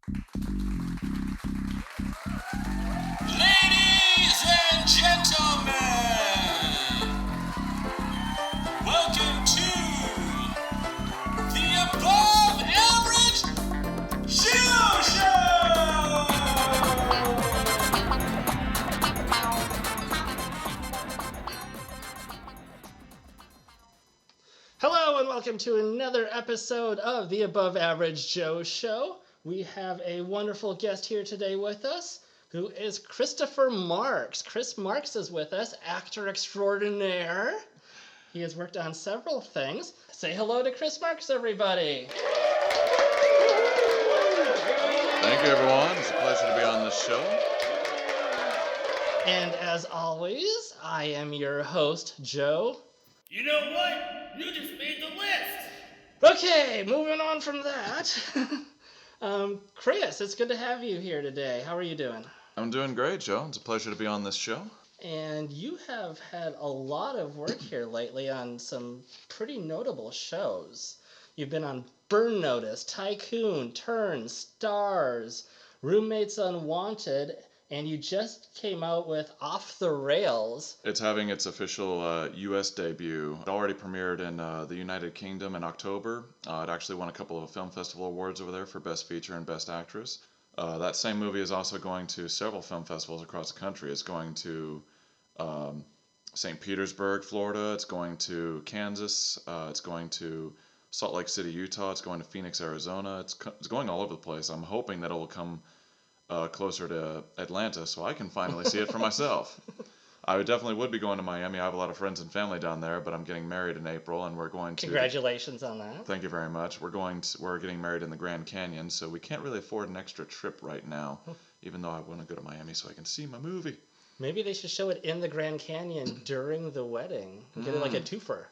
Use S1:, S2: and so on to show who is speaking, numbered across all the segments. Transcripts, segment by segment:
S1: Ladies and gentlemen, welcome to the Above Average Shoe Show! Hello and welcome to another episode of the Above Average Joe Show. We have a wonderful guest here today with us, who is Christopher Marks. Chris Marks is with us, actor extraordinaire. He has worked on several things. Say hello to Chris Marks, everybody.
S2: Thank you, everyone. It's a pleasure to be on this show.
S1: And as always, I am your host, Joe.
S3: You know what? You just made the list!
S1: Okay, moving on from that. Chris, it's good to have you here today. How are you doing?
S2: I'm doing great, Joe. It's a pleasure to be on this show.
S1: And you have had a lot of work here lately on some pretty notable shows. You've been on Burn Notice, Tycoon, Turn, Stars, Roommates Unwanted, and you just came out with Off the Rails.
S2: It's having its official U.S. debut. It already premiered in the United Kingdom in October. It actually won a couple of film festival awards over there for Best Feature and Best Actress. That same movie is also going to several film festivals across the country. It's going to St. Petersburg, Florida. It's going to Kansas. It's going to Salt Lake City, Utah. It's going to Phoenix, Arizona. It's going all over the place. I'm hoping that it will come closer to Atlanta so I can finally see it for myself. I definitely would be going to Miami. I have a lot of friends and family down there, but I'm getting married in April, and we're going to...
S1: Congratulations on that.
S2: Thank you very much. We're getting married in the Grand Canyon, so we can't really afford an extra trip right now, even though I want to go to Miami so I can see my movie.
S1: Maybe they should show it in the Grand Canyon during the wedding. Get it like a twofer.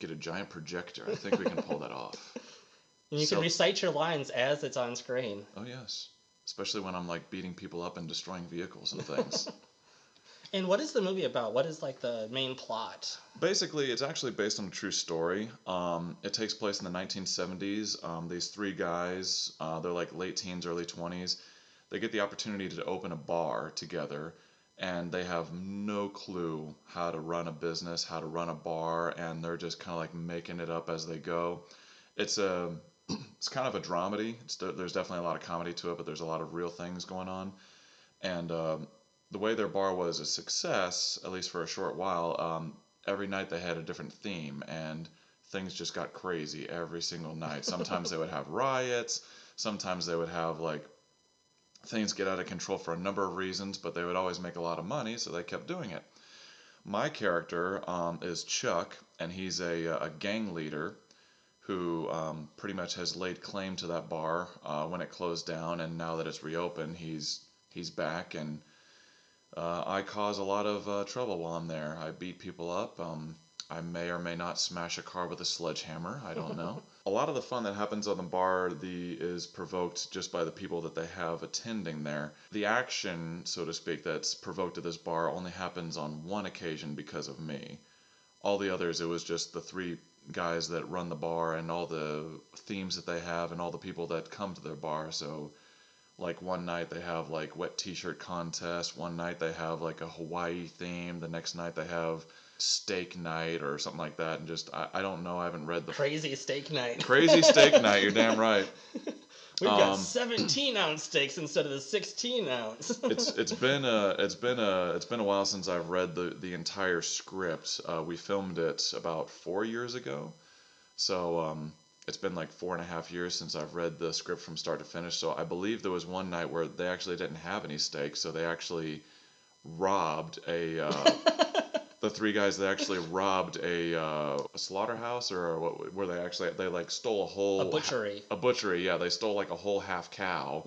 S2: Get a giant projector. I think we can pull that off.
S1: And you can recite your lines as it's on screen.
S2: Oh, yes. Especially when I'm like beating people up and destroying vehicles and things.
S1: And what is the movie about? What is like the main plot?
S2: Basically, it's actually based on a true story. It takes place in the 1970s. These three guys, they're like late teens, early 20s. They get the opportunity to open a bar together, and they have no clue how to run a business, how to run a bar, and they're just kind of like making it up as they go. It's kind of a dramedy. There's definitely a lot of comedy to it, but there's a lot of real things going on. And the way their bar was a success, at least for a short while, every night they had a different theme, and things just got crazy every single night. Sometimes they would have riots. Sometimes they would have like things get out of control for a number of reasons, but they would always make a lot of money, so they kept doing it. My character is Chuck, and he's a gang leader who pretty much has laid claim to that bar when it closed down, and now that it's reopened, he's back, and I cause a lot of trouble while I'm there. I beat people up. I may or may not smash a car with a sledgehammer. I don't know. A lot of the fun that happens on the bar is provoked just by the people that they have attending there. The action, so to speak, that's provoked at this bar only happens on one occasion because of me. All the others, it was just the three guys that run the bar and all the themes that they have and all the people that come to their bar. So like one night they have like wet t-shirt contest, one night they have like a Hawaii theme, the next night they have steak night or something like that, and just I don't know, I haven't read the
S1: Crazy steak night.
S2: Crazy steak night, you're damn right.
S1: We've got 17-ounce steaks instead of the 16-ounce.
S2: It's been a while since I've read the entire script. We filmed it about 4 years ago, so it's been like 4.5 years since I've read the script from start to finish. So I believe there was one night where they actually didn't have any steak, so they actually robbed the three guys that actually robbed a slaughterhouse, or what, where they like stole a butchery. A butchery, yeah. They stole like a whole half cow,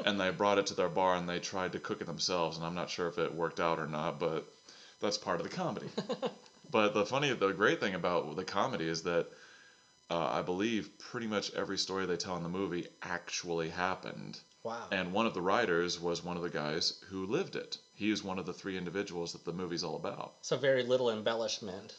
S2: and they brought it to their bar, and they tried to cook it themselves. And I'm not sure if it worked out or not, but that's part of the comedy. But the great thing about the comedy is that I believe pretty much every story they tell in the movie actually happened.
S1: Wow.
S2: And one of the writers was one of the guys who lived it. He is one of the three individuals that the movie's all about.
S1: So very little embellishment.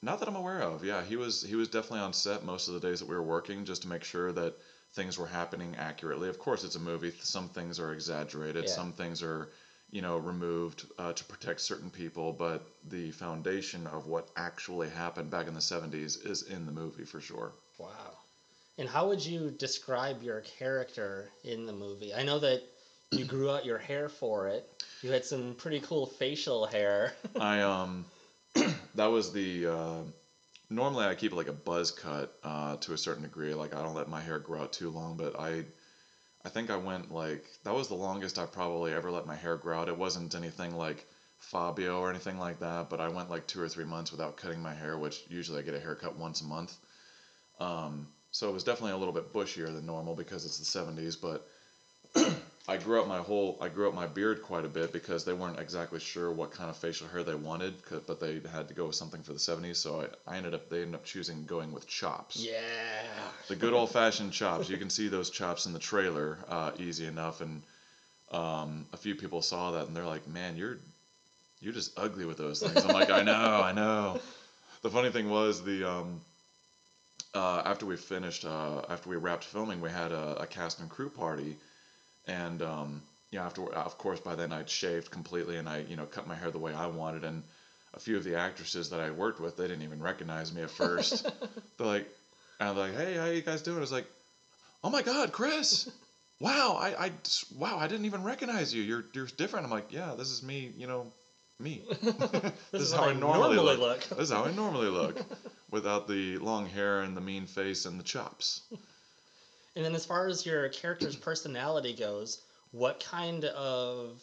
S2: Not that I'm aware of. Yeah, he was definitely on set most of the days that we were working, just to make sure that things were happening accurately. Of course, it's a movie. Some things are exaggerated.
S1: Yeah.
S2: Some things are, removed to protect certain people. But the foundation of what actually happened back in the 70s is in the movie for sure.
S1: Wow. And how would you describe your character in the movie? I know that you grew out your hair for it. You had some pretty cool facial hair.
S2: That was the normally I keep like a buzz cut to a certain degree. Like I don't let my hair grow out too long, but I think I went like that was the longest I probably ever let my hair grow out. It wasn't anything like Fabio or anything like that, but I went like 2 or 3 months without cutting my hair, which usually I get a haircut once a month. So it was definitely a little bit bushier than normal because it's the 70s, but I grew up my beard quite a bit because they weren't exactly sure what kind of facial hair they wanted, but they had to go with something for the 70s, so they ended up choosing going with chops.
S1: Yeah.
S2: The good old-fashioned chops. You can see those chops in the trailer easy enough, and a few people saw that and they're like, "Man, you're just ugly with those things." I'm like, I know. The funny thing was after we wrapped filming, we had a cast and crew party, and of course by then I'd shaved completely and I cut my hair the way I wanted, and a few of the actresses that I worked with, they didn't even recognize me at first. They're like, "Hey, how you guys doing?" I was like, "Oh my God, Chris! Wow, I didn't even recognize you. You're different." I'm like, "Yeah, this is me. Me. This is how I normally look. This is how I normally look, without the long hair and the mean face and the chops."
S1: And then as far as your character's personality goes, what kind of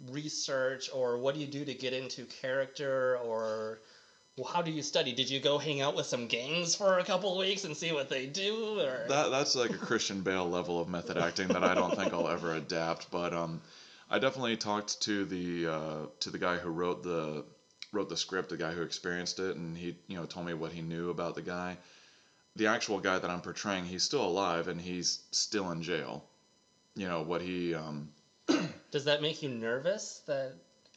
S1: research or what do you do to get into character, or how do you study? Did you go hang out with some gangs for a couple of weeks and see what they do? Or
S2: That's like a Christian Bale level of method acting that I don't think I'll ever adapt. But I definitely talked to the guy who wrote the script, the guy who experienced it, and he told me what he knew about the guy. The actual guy that I'm portraying, he's still alive and he's still in jail. What he
S1: does that make you nervous that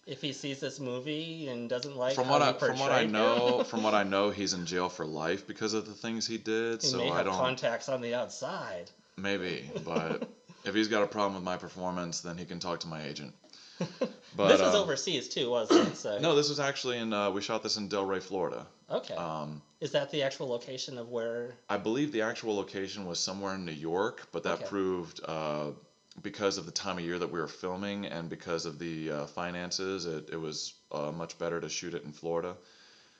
S1: if he sees this movie and doesn't like
S2: from
S1: how
S2: what
S1: you
S2: I
S1: portray
S2: know
S1: him?
S2: from what I know, he's in jail for life because of the things he did.
S1: He
S2: So
S1: may
S2: I
S1: have
S2: don't
S1: contacts on the outside.
S2: maybe, but if he's got a problem with my performance, then he can talk to my agent. But
S1: This was overseas too, wasn't it? So
S2: no, this was actually we shot this in Delray, Florida.
S1: okay. Is that the actual location of where?
S2: I believe the actual location was somewhere in New York, but that proved because of the time of year that we were filming and because of the finances, it was much better to shoot it in Florida.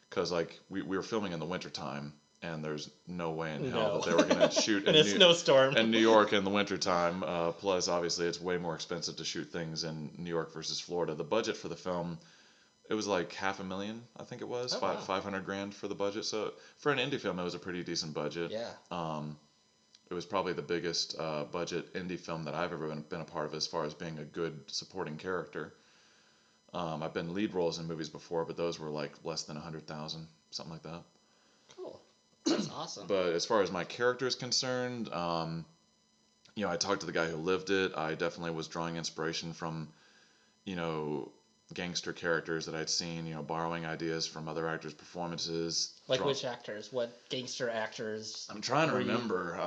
S2: Because we were filming in the wintertime, and there's no way in hell that they were going to shoot
S1: in a snowstorm
S2: in New York in the wintertime. Plus, obviously, it's way more expensive to shoot things in New York versus Florida. The budget for the film, it was like $500,000, I think it was,
S1: wow.
S2: $500,000 for the budget. So for an indie film, it was a pretty decent budget.
S1: Yeah.
S2: It was probably the biggest budget indie film that I've ever been a part of as far as being a good supporting character. I've been lead roles in movies before, but those were like less than 100,000, something like that.
S1: Cool. That's awesome.
S2: But as far as my character is concerned, I talked to the guy who lived it. I definitely was drawing inspiration from, gangster characters that I'd seen, borrowing ideas from other actors' performances.
S1: Like which actors? What gangster actors?
S2: I'm trying to remember.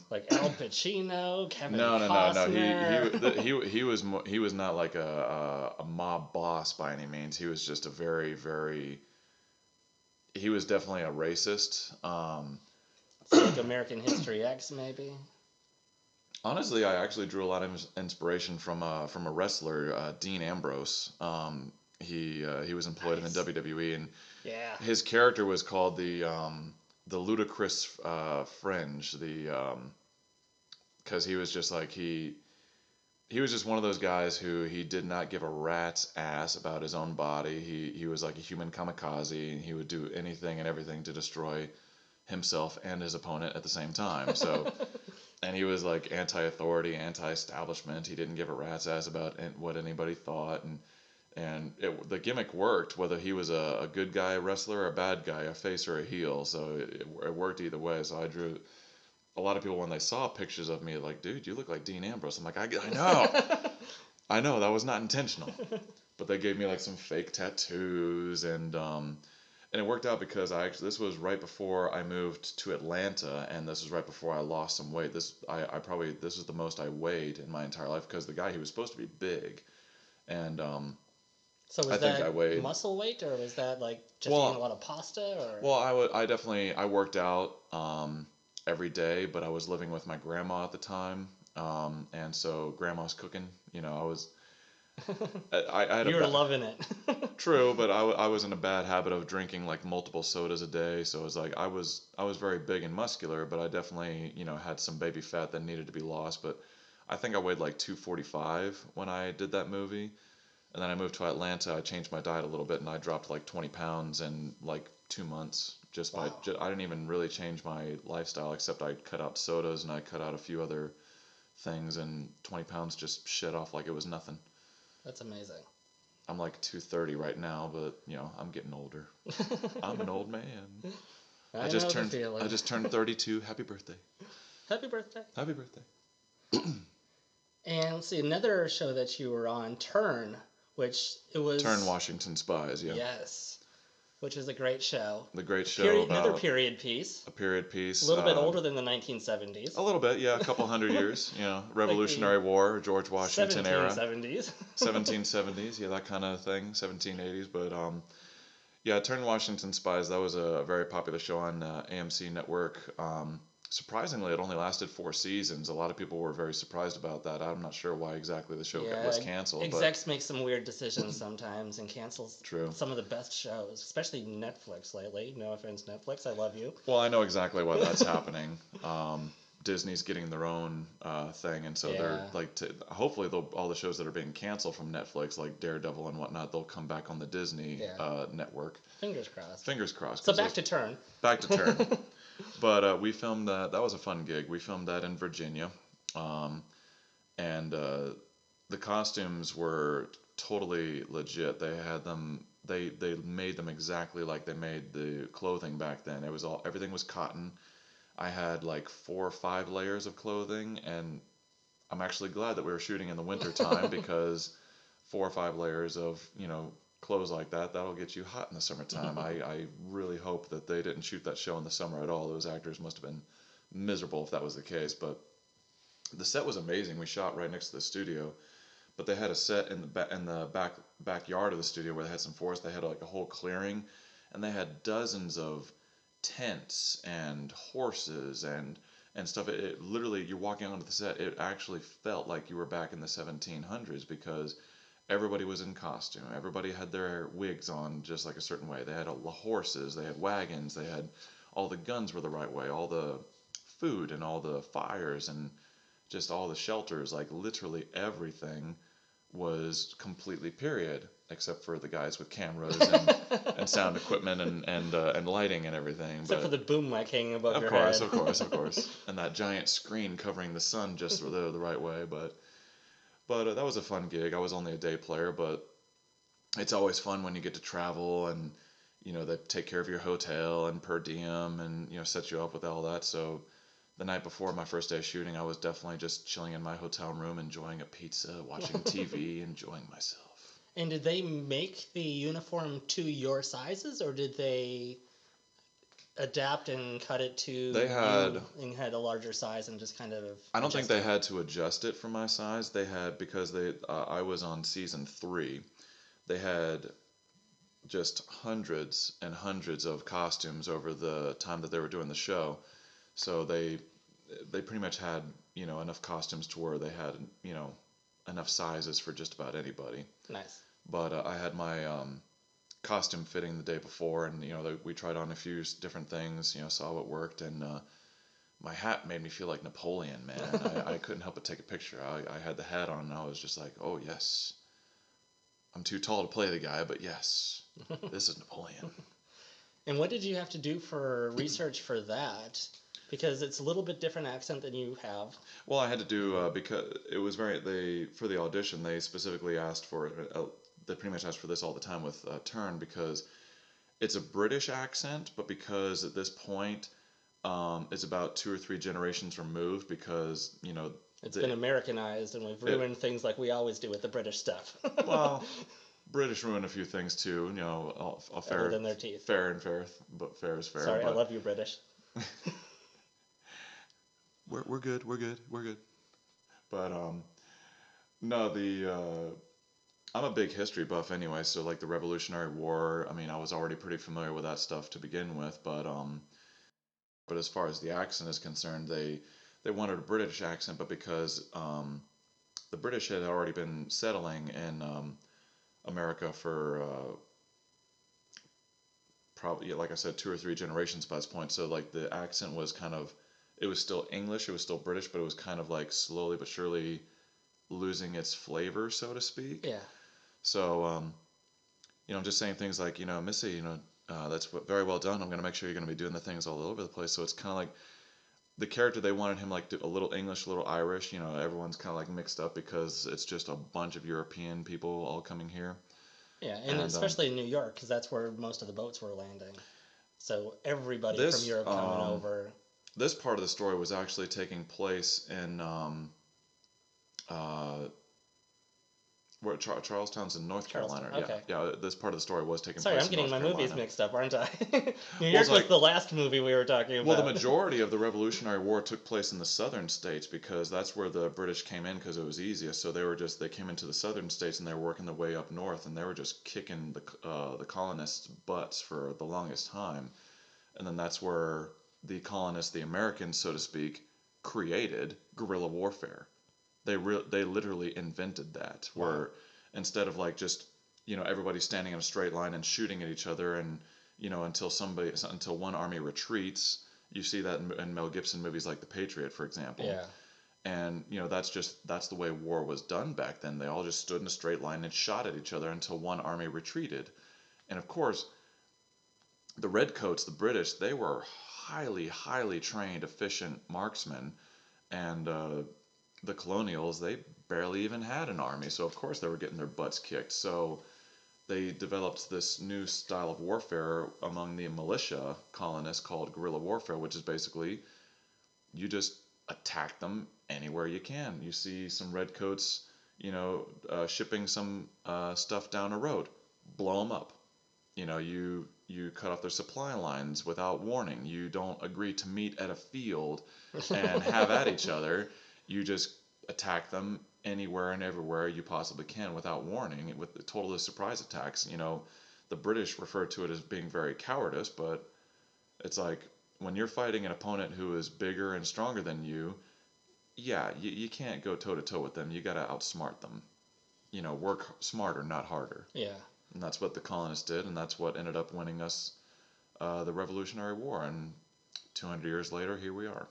S1: Like Al Pacino, Kevin
S2: No.
S1: Costner.
S2: He was not like a mob boss by any means. He was just a very, very. He was definitely a racist.
S1: So like American History X, maybe.
S2: Honestly, I actually drew a lot of inspiration from a wrestler, Dean Ambrose. He was employed in the WWE, and
S1: yeah,
S2: his character was called the ludicrous fringe. Because he was just like he was just one of those guys who he did not give a rat's ass about his own body. He was like a human kamikaze, and he would do anything and everything to destroy himself and his opponent at the same time. So. And he was like anti-authority, anti-establishment. He didn't give a rat's ass about what anybody thought, and the gimmick worked, whether he was a good guy wrestler or a bad guy, a face or a heel. So it worked either way. So I drew. A lot of people when they saw pictures of me, like, "Dude, you look like Dean Ambrose." I'm like, I know, I know that was not intentional, but they gave me like some fake tattoos and And it worked out because this was right before I moved to Atlanta, and this was right before I lost some weight. This is the most I weighed in my entire life because the guy, he was supposed to be big, and
S1: So
S2: I
S1: was
S2: think I
S1: that
S2: weighed.
S1: muscle weight, or was that like just
S2: Well,
S1: eating a lot of pasta, or?
S2: well, I worked out every day, but I was living with my grandma at the time, and so grandma's cooking. You know, I had
S1: You
S2: a
S1: were loving it.
S2: true, but I was in a bad habit of drinking like multiple sodas a day, so it was like I was very big and muscular, but I definitely, had some baby fat that needed to be lost. But I think I weighed like 245 when I did that movie, and then I moved to Atlanta. I changed my diet a little bit, and I dropped like 20 pounds in like 2 months.
S1: Wow.
S2: I didn't even really change my lifestyle, except I cut out sodas and I cut out a few other things, and 20 pounds just shed off like it was nothing.
S1: That's amazing.
S2: I'm like 230 right now, but I'm getting older. I'm an old man.
S1: I know the feeling.
S2: I just turned 32. Happy birthday.
S1: Happy birthday.
S2: Happy birthday.
S1: And let's see, another show that you were on, Turn, which it was...
S2: Turn Washington Spies, yeah.
S1: Yes, which is a great show.
S2: The great show about...
S1: Another period piece.
S2: A period piece.
S1: A little bit older than the 1970s.
S2: A little bit, yeah. A couple hundred years. Revolutionary War, George Washington era.
S1: 1770s.
S2: 1770s, yeah, that kind of thing. 1780s, but... Yeah, Turn Washington Spies, that was a very popular show on AMC Network. Surprisingly, it only lasted 4 seasons. A lot of people were very surprised about that. I'm not sure why exactly the show was canceled.
S1: Execs make some weird decisions sometimes and cancels
S2: True.
S1: Some of the best shows, especially Netflix lately. No offense, Netflix, I love you.
S2: Well, I know exactly why that's happening. Disney's getting their own thing, and so they're like, hopefully all the shows that are being canceled from Netflix, like Daredevil and whatnot, they'll come back on the Disney network.
S1: Fingers crossed.
S2: Fingers crossed.
S1: So back to Turn.
S2: Back to Turn. But we filmed that. That was a fun gig. We filmed that in Virginia, and the costumes were totally legit. They had them. They made them exactly like they made the clothing back then. Everything was cotton. I had like 4 or 5 layers of clothing, and I'm actually glad that we were shooting in the winter time because 4 or 5 layers of clothes like that'll get you hot in the summertime. I really hope that they didn't shoot that show in the summer at all. Those actors must have been miserable if that was the case. But the set was amazing. We shot right next to the studio, but they had a set in the backyard of the studio where they had some forest. They had like a whole clearing, and they had dozens of tents and horses and stuff. It literally, you're walking onto the set, it actually felt like you were back in the 1700s because everybody was in costume. Everybody had their wigs on just like a certain way. They had horses, they had wagons, they had all the guns were the right way, all the food and all the fires and just all the shelters. Like literally everything was completely period, except for the guys with cameras and sound equipment and lighting and everything.
S1: Except for the boom mic hanging above your
S2: head. Of course. And that giant screen covering the sun just the right way. But that was a fun gig. I was only a day player, but it's always fun when you get to travel and, they take care of your hotel and per diem and, set you up with all that. So the night before my first day of shooting, I was definitely just chilling in my hotel room, enjoying a pizza, watching TV, enjoying myself.
S1: And did they make the uniform to your sizes, or did they adapt and cut it to and had a larger size and just kind of
S2: I don't think they had to adjust it for my size. They had, because I was on season 3, they had just hundreds and hundreds of costumes over the time that they were doing the show. So they pretty much had, enough costumes to where they had, enough sizes for just about anybody.
S1: Nice.
S2: But I had my costume fitting the day before, and we tried on a few different things, saw what worked, and my hat made me feel like Napoleon, man. I couldn't help but take a picture. I had the hat on, and I was just like, oh yes, I'm too tall to play the guy, but yes, this is Napoleon.
S1: And what did you have to do for research for that? Because it's a little bit different accent than you have.
S2: Well, I had to do because it was for the audition they specifically asked for they pretty much asked for this all the time with Turn, because it's a British accent, but because at this point it's about 2 or 3 generations removed, because it's
S1: been Americanized and we've ruined things like we always do with the British stuff.
S2: British ruin a few things too. You know, a fair,
S1: Other than their teeth.
S2: fair and fair, but fair is fair.
S1: Sorry,
S2: but
S1: I love you, British.
S2: we're good. We're good. We're good. But no, I'm a big history buff anyway, so like the Revolutionary War, I mean, I was already pretty familiar with that stuff to begin with, but as far as the accent is concerned, they wanted a British accent, but because the British had already been settling in America for probably, like I said, 2 or 3 generations by this point, so like the accent was kind of, it was still English, it was still British, but it was kind of like slowly but surely losing its flavor, so to speak.
S1: Yeah.
S2: So, I'm just saying things like, Missy, that's very well done. I'm going to make sure you're going to be doing the things all over the place. So it's kind of like the character, they wanted him like a little English, a little Irish. Everyone's kind of like mixed up because it's just a bunch of European people all coming here.
S1: Yeah, and especially in New York, because that's where most of the boats were landing. So everybody from Europe coming over.
S2: This part of the story was actually taking place in where Charlestown's in North Carolina.
S1: Okay.
S2: Yeah. This part of the story was taking
S1: Sorry,
S2: place.
S1: I'm getting
S2: in North
S1: my
S2: Carolina.
S1: movies mixed up, aren't I? New York was the last movie we were talking about.
S2: Well, the majority of the Revolutionary War took place in the southern states because that's where the British came in because it was easiest. So they came into the southern states and they were working their way up north and they were just kicking the colonists' butts for the longest time. And then that's where the colonists, the Americans, so to speak, created guerrilla warfare. They literally invented that, where instead of like just everybody standing in a straight line and shooting at each other, and until one army retreats. You see that in Mel Gibson movies like The Patriot, for example.
S1: Yeah.
S2: And that's the way war was done back then. They all just stood in a straight line and shot at each other until one army retreated. And of course, the Redcoats, the British, they were highly, highly trained, efficient marksmen, and the Colonials, they barely even had an army, so of course they were getting their butts kicked. So they developed this new style of warfare among the militia colonists called guerrilla warfare, which is basically you just attack them anywhere you can. You see some redcoats, shipping some stuff down a road, blow them up. You cut off their supply lines without warning. You don't agree to meet at a field and have at each other. You just attack them anywhere and everywhere you possibly can without warning, with totally surprise attacks. The British refer to it as being very cowardice, but it's like when you're fighting an opponent who is bigger and stronger than you, yeah, you can't go toe to toe with them. You got to outsmart them. Work smarter, not harder.
S1: Yeah.
S2: And that's what the colonists did, and that's what ended up winning us the Revolutionary War. And 200 years later, here we are.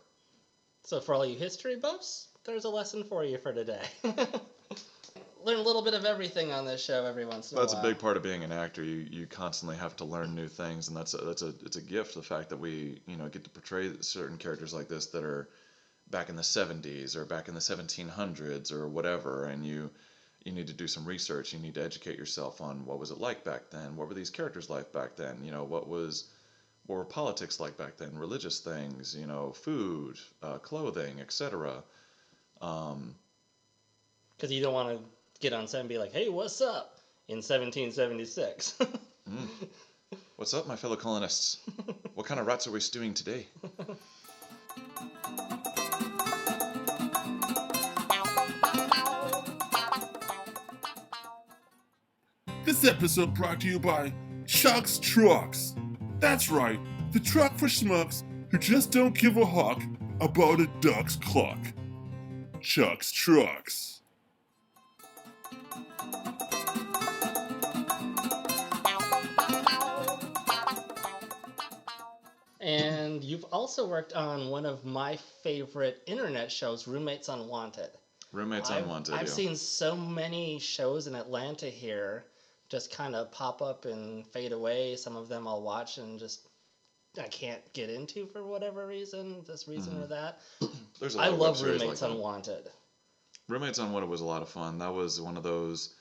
S1: So for all you history buffs, there's a lesson for you for today. Learn a little bit of everything on this show every once in a while.
S2: That's a big part of being an actor. You constantly have to learn new things, and it's a gift. The fact that we get to portray certain characters like this that are back in the 70s or back in the 1700s or whatever, and you need to do some research. You need to educate yourself on what was it like back then. What were these characters like back then? What were politics like back then? Religious things, food, clothing, etc.
S1: Because you don't want to get on set and be like, "Hey, what's up?" in 1776.
S2: What's up, my fellow colonists? What kind of rats are we stewing today?
S4: This episode brought to you by Chuck's Trucks. That's right, the truck for schmucks who just don't give a huck about a duck's cluck. Chuck's Trucks.
S1: And you've also worked on one of my favorite internet shows, Roommates Unwanted.
S2: Unwanted.
S1: I've seen so many shows in Atlanta here just kind of pop up and fade away. Some of them I'll watch and just I can't get into for whatever reason, this reason or that.
S2: There's a lot of
S1: love
S2: web-series
S1: Roommates
S2: like that.
S1: Unwanted.
S2: Roommates Unwanted was a lot of fun. That was one of those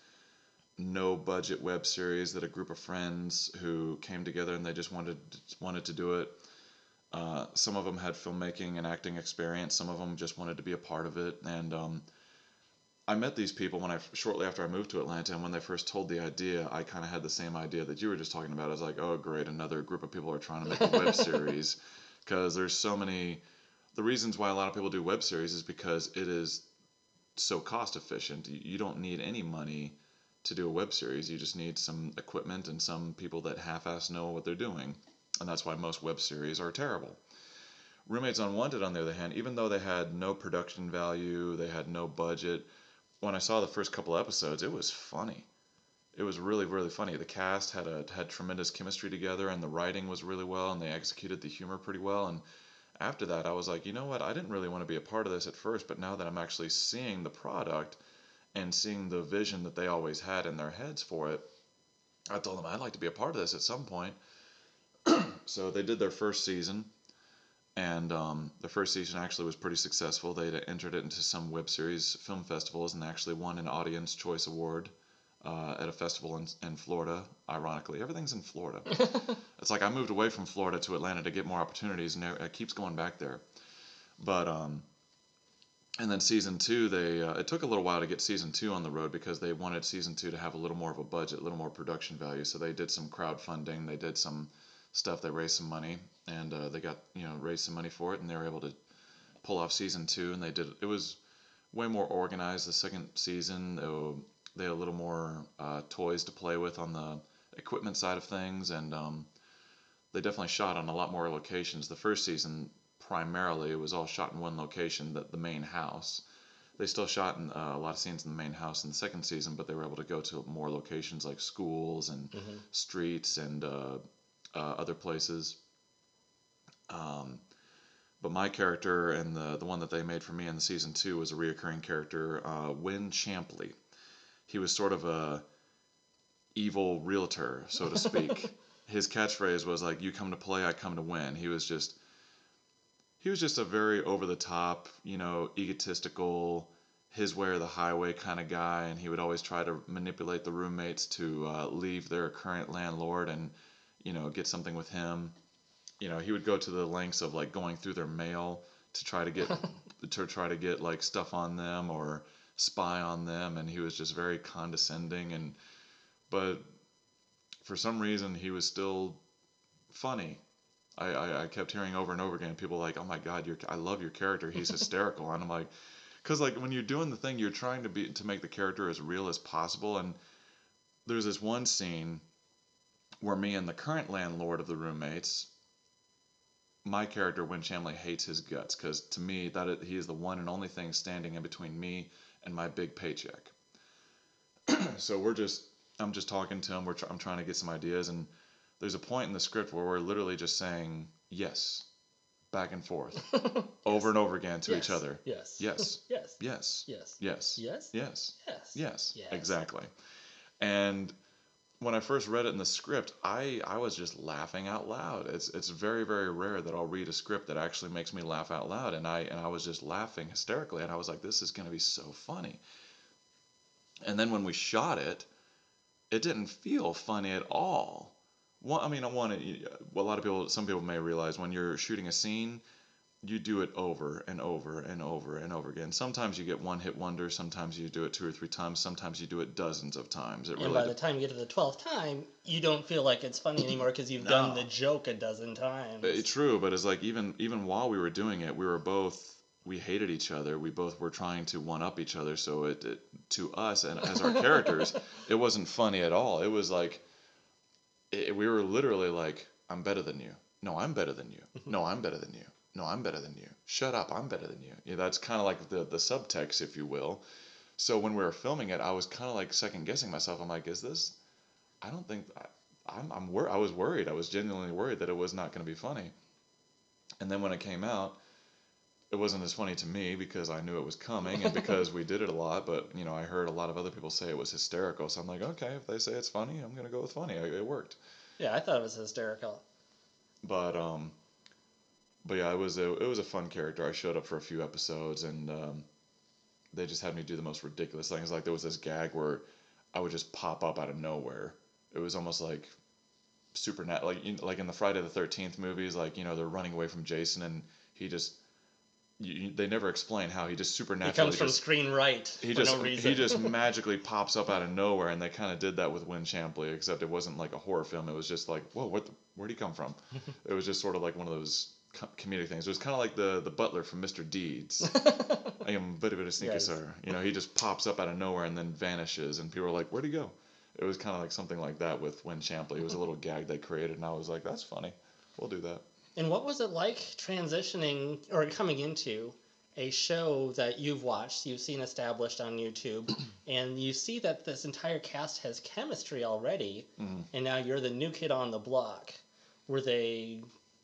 S2: no-budget web series that a group of friends who came together and they just wanted to do it. Some of them had filmmaking and acting experience. Some of them just wanted to be a part of it. And I met these people shortly after I moved to Atlanta, and when they first told the idea, I kind of had the same idea that you were just talking about. I was like, oh great, another group of people are trying to make a web series, because there's so many. The reasons why a lot of people do web series is because it is so cost efficient. You don't need any money to do a web series. You just need some equipment and some people that half-ass know what they're doing, and that's why most web series are terrible. Roommates Unwanted, on the other hand, even though they had no production value, they had no budget, when I saw the first couple episodes, it was funny. It was really, really funny. The cast had tremendous chemistry together, and the writing was really well, and they executed the humor pretty well. And after that, I was like, you know what? I didn't really want to be a part of this at first, but now that I'm actually seeing the product and seeing the vision that they always had in their heads for it, I told them I'd like to be a part of this at some point. So they did their first season. And the first season actually was pretty successful. They entered it into some web series film festivals and actually won an Audience Choice Award at a festival in Florida. Ironically, everything's in Florida. It's like I moved away from Florida to Atlanta to get more opportunities, and it keeps going back there. But and then season 2, it took a little while to get season 2 on the road because they wanted season 2 to have a little more of a budget, a little more production value. So they did some crowdfunding, they did some stuff, they raised some money, and they got raised some money for it, and they were able to pull off season 2, and it was way more organized. The second season, they had a little more toys to play with on the equipment side of things, and they definitely shot on a lot more locations. The first season, primarily, it was all shot in one location, the main house. They still shot in a lot of scenes in the main house in the second season, but they were able to go to more locations like schools and streets and other places. But my character and the one that they made for me in the season 2 was a reoccurring character, Win Champley. He was sort of a evil realtor, so to speak. His catchphrase was like, "You come to play, I come to win." He was just a very over the top, egotistical, his way or the highway kind of guy, and he would always try to manipulate the roommates to leave their current landlord and get something with him. He would go to the lengths of like going through their mail to try to get like stuff on them or spy on them, and he was just very condescending, but for some reason he was still funny. I kept hearing over and over again people like, "Oh my God, I love your character. He's hysterical." And I'm like, because like when you're doing the thing, you're trying to make the character as real as possible. And there's this one scene where me and the current landlord of the roommates, my character, Win Chamley, hates his guts because to me he is the one and only thing standing in between me and my big paycheck. So I'm just talking to him. I'm trying to get some ideas, and there's a point in the script where we're literally just saying yes, back and forth, over and over again to each other.
S1: Yes.
S2: Yes.
S1: Yes.
S2: Yes.
S1: Yes.
S2: Yes.
S1: Yes.
S2: Yes.
S1: Yes.
S2: Yes.
S1: Yes.
S2: Exactly. And when I first read it in the script, I was just laughing out loud. It's very, very rare that I'll read a script that actually makes me laugh out loud, and I was just laughing hysterically, and I was like, this is going to be so funny. And then when we shot it, it didn't feel funny at all. A lot of people, some people may realize when you're shooting a scene, you do it over and over and over and over again. Sometimes you get one hit wonder, sometimes you do it 2 or 3 times, sometimes you do it dozens of times.
S1: And by the time you get to the 12th time, you don't feel like it's funny anymore because you've done the joke a dozen times.
S2: True, but it's like even while we were doing it, we hated each other. We both were trying to one up each other. So it to us and as our characters, it wasn't funny at all. It was like we were literally like, "I'm better than you. No, I'm better than you. No, I'm better than you. No, I'm better than you. Shut up, I'm better than you." That's kind of like the subtext, if you will. So when we were filming it, I was kind of like second guessing myself. I'm like, is this? I don't think I was worried. I was genuinely worried that it was not going to be funny. And then when it came out, it wasn't as funny to me because I knew it was coming and because we did it a lot. But I heard a lot of other people say it was hysterical. So I'm like, okay, if they say it's funny, I'm gonna go with funny. It worked.
S1: Yeah, I thought it was hysterical.
S2: But yeah, it was a fun character. I showed up for a few episodes, and they just had me do the most ridiculous things. Like there was this gag where I would just pop up out of nowhere. It was almost like supernatural, like in the Friday the 13th movies, like they're running away from Jason, and he just they never explain how he just
S1: He
S2: supernaturally
S1: comes from screen right for no reason.
S2: he just magically pops up out of nowhere, and they kind of did that with Win Champley, except it wasn't like a horror film. It was just like, whoa, where'd he come from? It was just sort of like one of those comedic things. It was kind of like the butler from Mr. Deeds. I am a bit of a sneaky
S1: Yes.
S2: sir. You know, he just pops up out of nowhere and then vanishes, and people are like, where'd he go? It was kind of like something like that with Win Champley. It was a little gag they created, and I was like, that's funny. We'll do that.
S1: And what was it like transitioning or coming into a show that you've watched, you've seen established on YouTube, and you see that this entire cast has chemistry already, and now you're the new kid on the block? Were they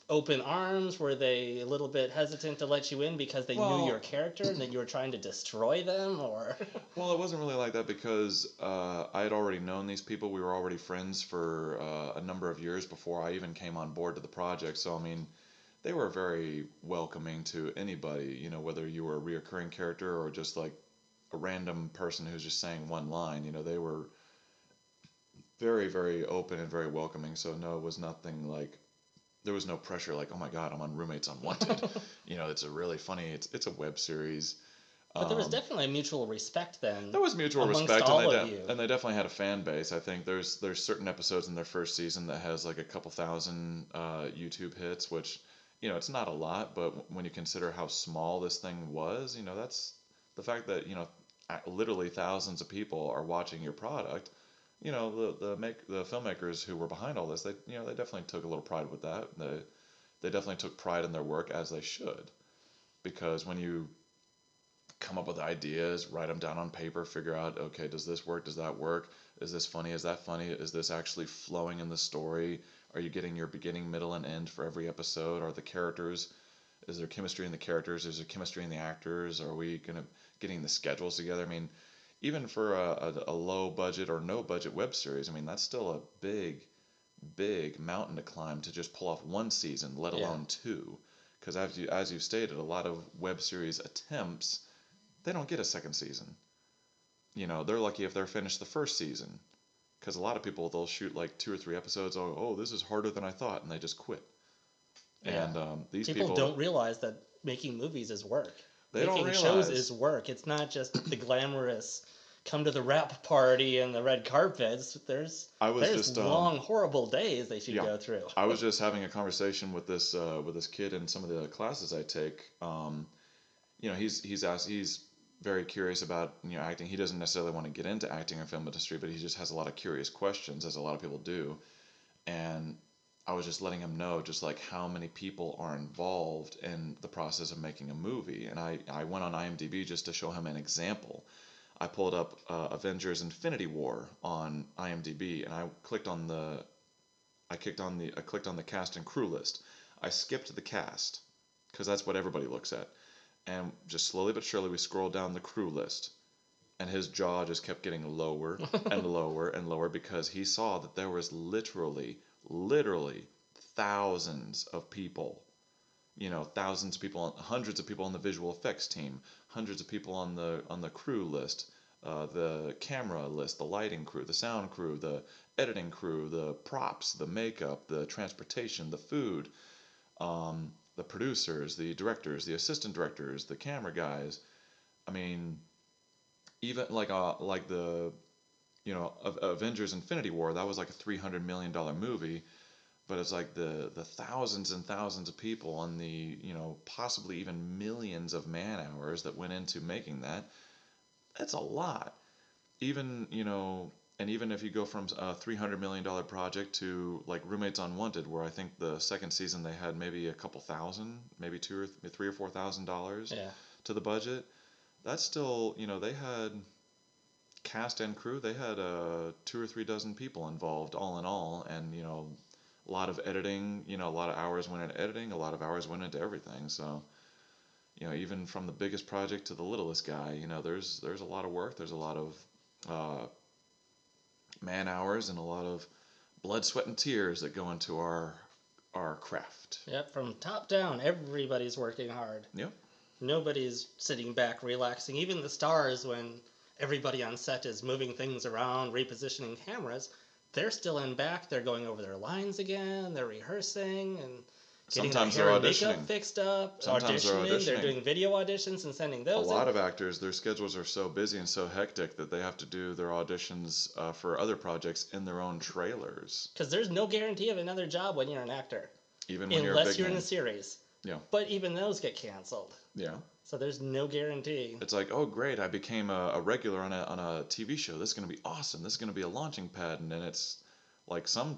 S1: open arms? Were they a little bit hesitant to let you in because they knew your character and that you were trying to destroy them, or?
S2: Well, it wasn't really like that because I had already known these people. We were already friends for a number of years before I even came on board to the project. So, I mean, they were very welcoming to anybody, you know, whether you were a reoccurring character or just like a random person who's just saying one line. You know, they were very, very open and very welcoming. So, no, it was nothing like, there was no pressure like, oh my God, I'm on Roommates Unwanted. You know, it's a really funny, it's a web series.
S1: But there was definitely a mutual respect then.
S2: There was mutual
S1: amongst
S2: respect,
S1: all of you.
S2: and they definitely had a fan base. I think there's certain episodes in their first season that has like a couple thousand YouTube hits, which, you know, it's not a lot, but when you consider how small this thing was, you know, that's the fact that, you know, literally thousands of people are watching your product. You know, the filmmakers who were behind all this, they definitely took a little pride with that. They definitely took pride in their work, as they should, because when you come up with ideas, write them down on paper, figure out, okay, does this work? Does that work? Is this funny? Is that funny? Is this actually flowing in the story? Are you getting your beginning, middle, and end for every episode? Are the characters, is there chemistry in the characters? Is there chemistry in the actors? Are we getting the schedules together? I mean, even for a low budget or no budget web series, I mean, that's still a big mountain to climb to just pull off one season, let alone two. Because as you've stated, a lot of web series attempts, they don't get a second season. You know, they're lucky if they're finished the first season. Because a lot of people, they'll shoot like 2 or 3 episodes, oh, this is harder than I thought, and they just quit.
S1: Yeah.
S2: And these
S1: people don't realize that making movies is work. Making
S2: don't
S1: shows
S2: realize.
S1: is work. It's not just the glamorous come to the wrap party and the red carpets. There's long, horrible days they should go through.
S2: I was just having a conversation with this kid in some of the classes I take. You know, he's very curious about, you know, acting. He doesn't necessarily want to get into acting or film industry, but he just has a lot of curious questions, as a lot of people do. And I was just letting him know just like how many people are involved in the process of making a movie. And I went on IMDb just to show him an example. I pulled up Avengers Infinity War on IMDb, and I clicked on the cast and crew list. I skipped the cast because that's what everybody looks at. And just slowly but surely we scrolled down the crew list, and his jaw just kept getting lower and lower and lower, because he saw that there was literally thousands of people. You know, thousands of people, hundreds of people on the visual effects team, hundreds of people on the crew list, the camera list, the lighting crew, the sound crew, the editing crew, the props, the makeup, the transportation, the food, the producers, the directors, the assistant directors, the camera guys. I mean, even like the, you know, Avengers Infinity War, that was like a $300 million movie. But it's like the thousands and thousands of people on the, you know, possibly even millions of man hours that went into making that. That's a lot. Even, you know, and even if you go from a $300 million project to like Roommates Unwanted, where I think the second season they had maybe a couple thousand, maybe $3,000 or $4,000 to the budget. That's still, you know, they had cast and crew. They had 2 or 3 dozen people involved, all in all, and, you know, a lot of editing, you know, a lot of hours went into editing, a lot of hours went into everything. So, you know, even from the biggest project to the littlest guy, you know, there's a lot of work, there's a lot of man hours, and a lot of blood, sweat, and tears that go into our craft.
S1: Yep, from top down, everybody's working hard.
S2: Yep.
S1: Nobody's sitting back, relaxing. Even the stars, when everybody on set is moving things around, repositioning cameras, they're still in back. They're going over their lines again. They're rehearsing, and getting
S2: Sometimes
S1: their hair
S2: they're
S1: and makeup
S2: auditioning.
S1: fixed up,
S2: Sometimes they're
S1: auditioning. They're
S2: auditioning.
S1: doing video auditions and sending
S2: A
S1: those
S2: lot
S1: in.
S2: of actors, their schedules are so busy and so hectic that they have to do their auditions for other projects in their own trailers.
S1: Because there's no guarantee of another job when you're an actor.
S2: Even when you're a
S1: Unless
S2: big
S1: you're in
S2: name.
S1: a series.
S2: Yeah.
S1: But even those get canceled.
S2: Yeah.
S1: So there's no guarantee.
S2: It's like, oh great, I became a regular on a TV show. This is gonna be awesome. This is gonna be a launching pad. And then it's like some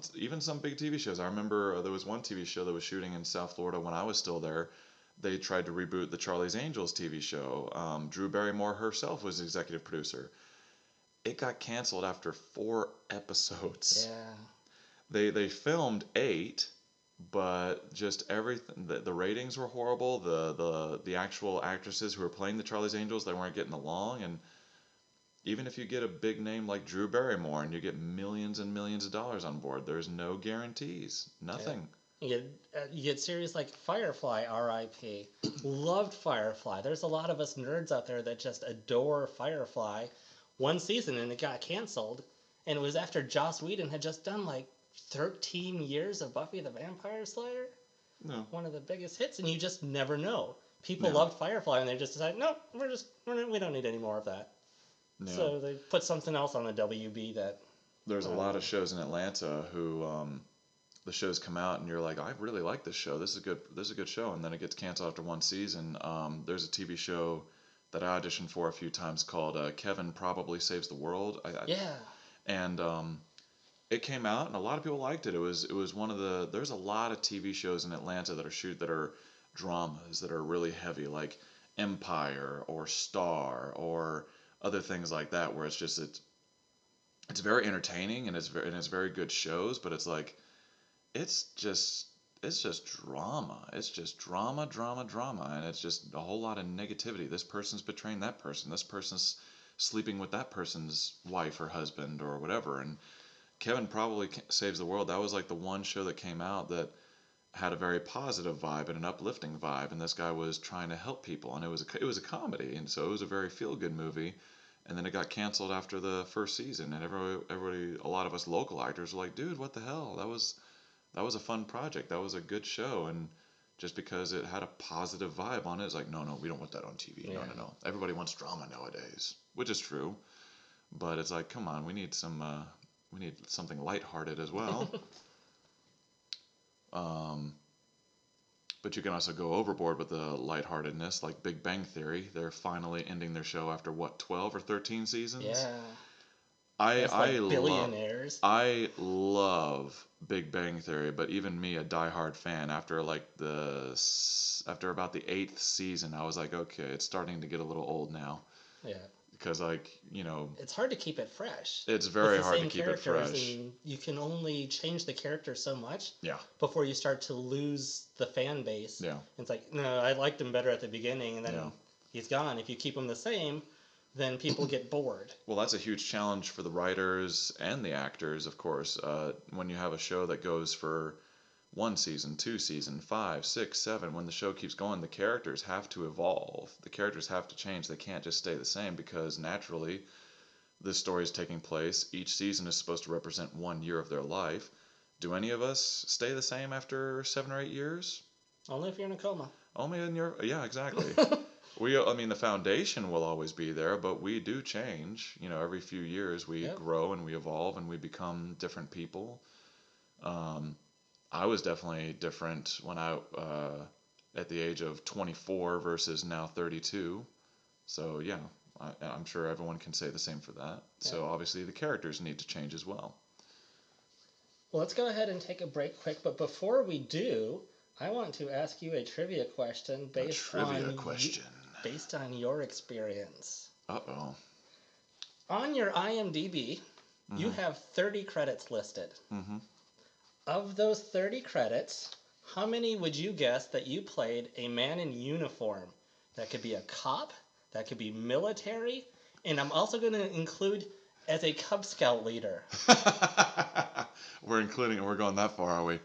S2: big TV shows. I remember there was one TV show that was shooting in South Florida when I was still there. They tried to reboot the Charlie's Angels TV show. Drew Barrymore herself was the executive producer. It got canceled after 4 episodes.
S1: Yeah.
S2: They filmed 8, but just everything. The ratings were horrible. The actual actresses who were playing the Charlie's Angels, they weren't getting along. And even if you get a big name like Drew Barrymore and you get millions and millions of dollars on board, there's no guarantees. Nothing.
S1: Yeah. You get series like Firefly, R.I.P. Loved Firefly. There's a lot of us nerds out there that just adore Firefly. 1 season and it got canceled. And it was after Joss Whedon had just done like 13 years of Buffy the Vampire Slayer.
S2: No.
S1: One of the biggest hits, and you just never know. People
S2: Yeah.
S1: loved Firefly and they just decided, no, we don't need any more of that.
S2: Yeah.
S1: So they put something else on the WB that...
S2: There's a lot of shows in Atlanta who the shows come out and you're like, I really like this show. This is a good show, and then it gets canceled after 1 season. There's a TV show that I auditioned for a few times called Kevin Probably Saves the World.
S1: Yeah.
S2: And it came out and a lot of people liked it. It was one of the there's a lot of TV shows in Atlanta that are dramas that are really heavy, like Empire or Star or other things like that, where it's very entertaining and it's very good shows, but it's like it's just drama. It's just drama, and it's just a whole lot of negativity. This person's betraying that person. This person's sleeping with that person's wife or husband or whatever. And Kevin Probably Saves the World. That was like the one show that came out that had a very positive vibe and an uplifting vibe, and this guy was trying to help people, and it was a comedy, and so it was a very feel-good movie. And then it got canceled after the first season, and everybody, a lot of us local actors were like, dude, what the hell? That was a fun project. That was a good show, and just because it had a positive vibe on it, it's like, no, we don't want that on TV.
S1: Yeah.
S2: No. Everybody wants drama nowadays, which is true, but it's like, come on, we need something lighthearted as well. But you can also go overboard with the lightheartedness, like Big Bang Theory. They're finally ending their show after, 12 or 13 seasons?
S1: Yeah.
S2: I
S1: billionaires.
S2: I love Big Bang Theory, but even me, a diehard fan, after about the 8th season, I was like, okay, it's starting to get a little old now.
S1: Yeah.
S2: Because,
S1: it's hard to keep it fresh.
S2: It's very hard to keep it fresh.
S1: And you can only change the character so much.
S2: Yeah.
S1: Before you start to lose the fan base.
S2: Yeah.
S1: It's like, no, I liked him better at the beginning, and then he's gone. If you keep him the same, then people get bored.
S2: Well, that's a huge challenge for the writers and the actors, of course. When you have a show that goes for 1 season, 2 season, 5, 6, 7, when the show keeps going, the characters have to evolve. The characters have to change. They can't just stay the same, because naturally this story is taking place. Each season is supposed to represent 1 year of their life. Do any of us stay the same after 7 or 8 years?
S1: Only if you're in a coma.
S2: Only yeah, exactly. The foundation will always be there, but we do change. Every few years we grow and we evolve and we become different people. I was definitely different when at the age of 24 versus now 32. So yeah, I'm sure everyone can say the same for that. Yeah. So obviously the characters need to change as well.
S1: Well, let's go ahead and take a break quick. But before we do, I want to ask you a trivia question based on your experience.
S2: Uh-oh.
S1: On your IMDb, you have 30 credits listed.
S2: Mm-hmm.
S1: Of those 30 credits, how many would you guess that you played a man in uniform? That could be a cop, that could be military, and I'm also going to include as a Cub Scout leader.
S2: We're going that far, are we?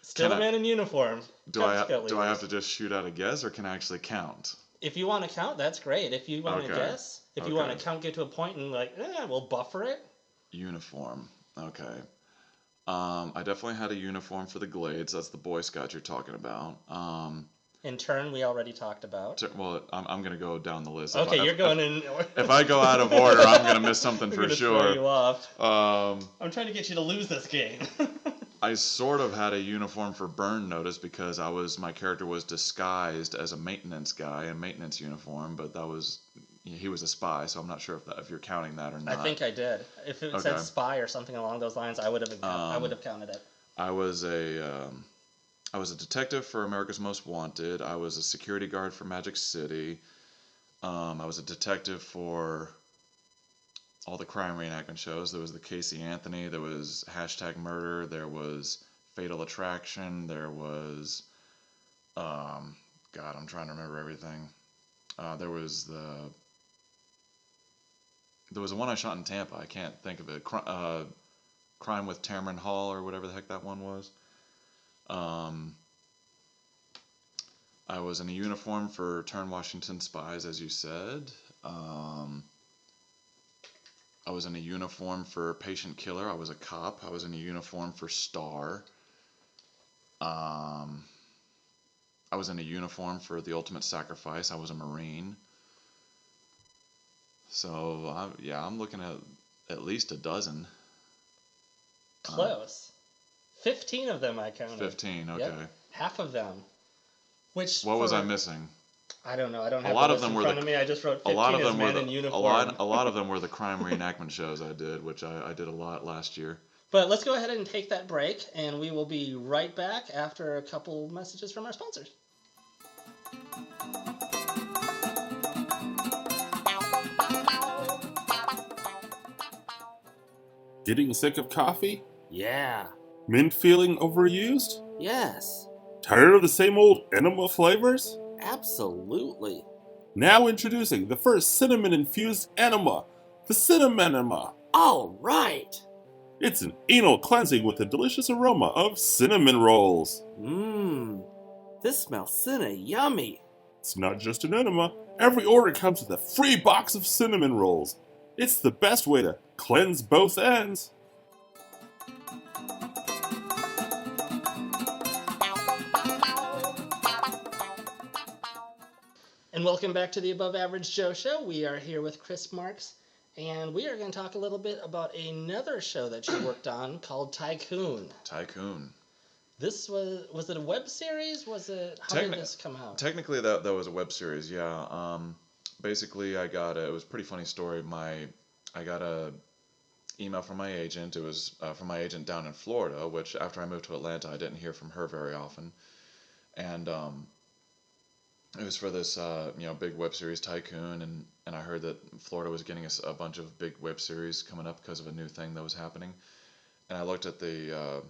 S1: Still a man in uniform.
S2: Do I have to just shoot out a guess, or can I actually count?
S1: If you want to count, that's great. If you want to guess, if you want to count, get to a point and we'll buffer it.
S2: Uniform. Okay. I definitely had a uniform for the Glades. That's the Boy Scouts you're talking about.
S1: In turn, we already talked about.
S2: Well, I'm going to go down the list.
S1: Okay, you're going in.
S2: If I go out of order, I'm going to miss something for sure.
S1: Throw you off.
S2: Um,
S1: I'm trying to get you to lose this game.
S2: I sort of had a uniform for Burn Notice because my character was disguised as a maintenance guy in maintenance uniform, but he was a spy, so I'm not sure if you're counting that or not.
S1: I think I did. If it said spy or something along those lines, I would have counted it.
S2: I was a detective for America's Most Wanted. I was a security guard for Magic City. I was a detective for all the crime reenactment shows. There was the Casey Anthony, there was #Murder, there was Fatal Attraction, there was God, I'm trying to remember everything. There was the one I shot in Tampa. I can't think of it. Crime with Tamron Hall or whatever the heck that one was. I was in a uniform for Turn Washington Spies, as you said. I was in a uniform for Patient Killer. I was a cop. I was in a uniform for Star. I was in a uniform for The Ultimate Sacrifice. I was a Marine. So, I'm looking at least a dozen.
S1: Close. 15 of them I counted.
S2: 15, okay.
S1: Yep. Half of them. What
S2: was I missing?
S1: I don't know. I don't have
S2: a lot
S1: the
S2: of
S1: list
S2: them
S1: in
S2: were
S1: front of me. I just wrote 15
S2: a lot of them
S1: as
S2: were
S1: men
S2: the
S1: in uniform.
S2: a lot of them were the crime reenactment shows I did, which I did a lot last year.
S1: But let's go ahead and take that break, and we will be right back after a couple messages from our sponsors.
S4: Getting sick of coffee?
S5: Yeah.
S4: Mint feeling overused?
S5: Yes.
S4: Tired of the same old enema flavors?
S5: Absolutely.
S4: Now introducing the first cinnamon-infused enema, the Cinnamonema.
S5: All right.
S4: It's an anal cleansing with the delicious aroma of cinnamon rolls.
S5: Mmm. This smells yummy.
S4: It's not just an enema. Every order comes with a free box of cinnamon rolls. It's the best way to cleanse both ends.
S1: And welcome back to the Above Average Joe Show. We are here with Chris Marks, and we are going to talk a little bit about another show that you worked on called Tycoon.
S2: Tycoon.
S1: This was it a web series? How did this come out?
S2: Technically, that was a web series, yeah. Basically, it was a pretty funny story. I got a email from my agent. It was from my agent down in Florida, which after I moved to Atlanta, I didn't hear from her very often. And it was for this big web series Tycoon, and I heard that Florida was getting a bunch of big web series coming up because of a new thing that was happening. And I looked at the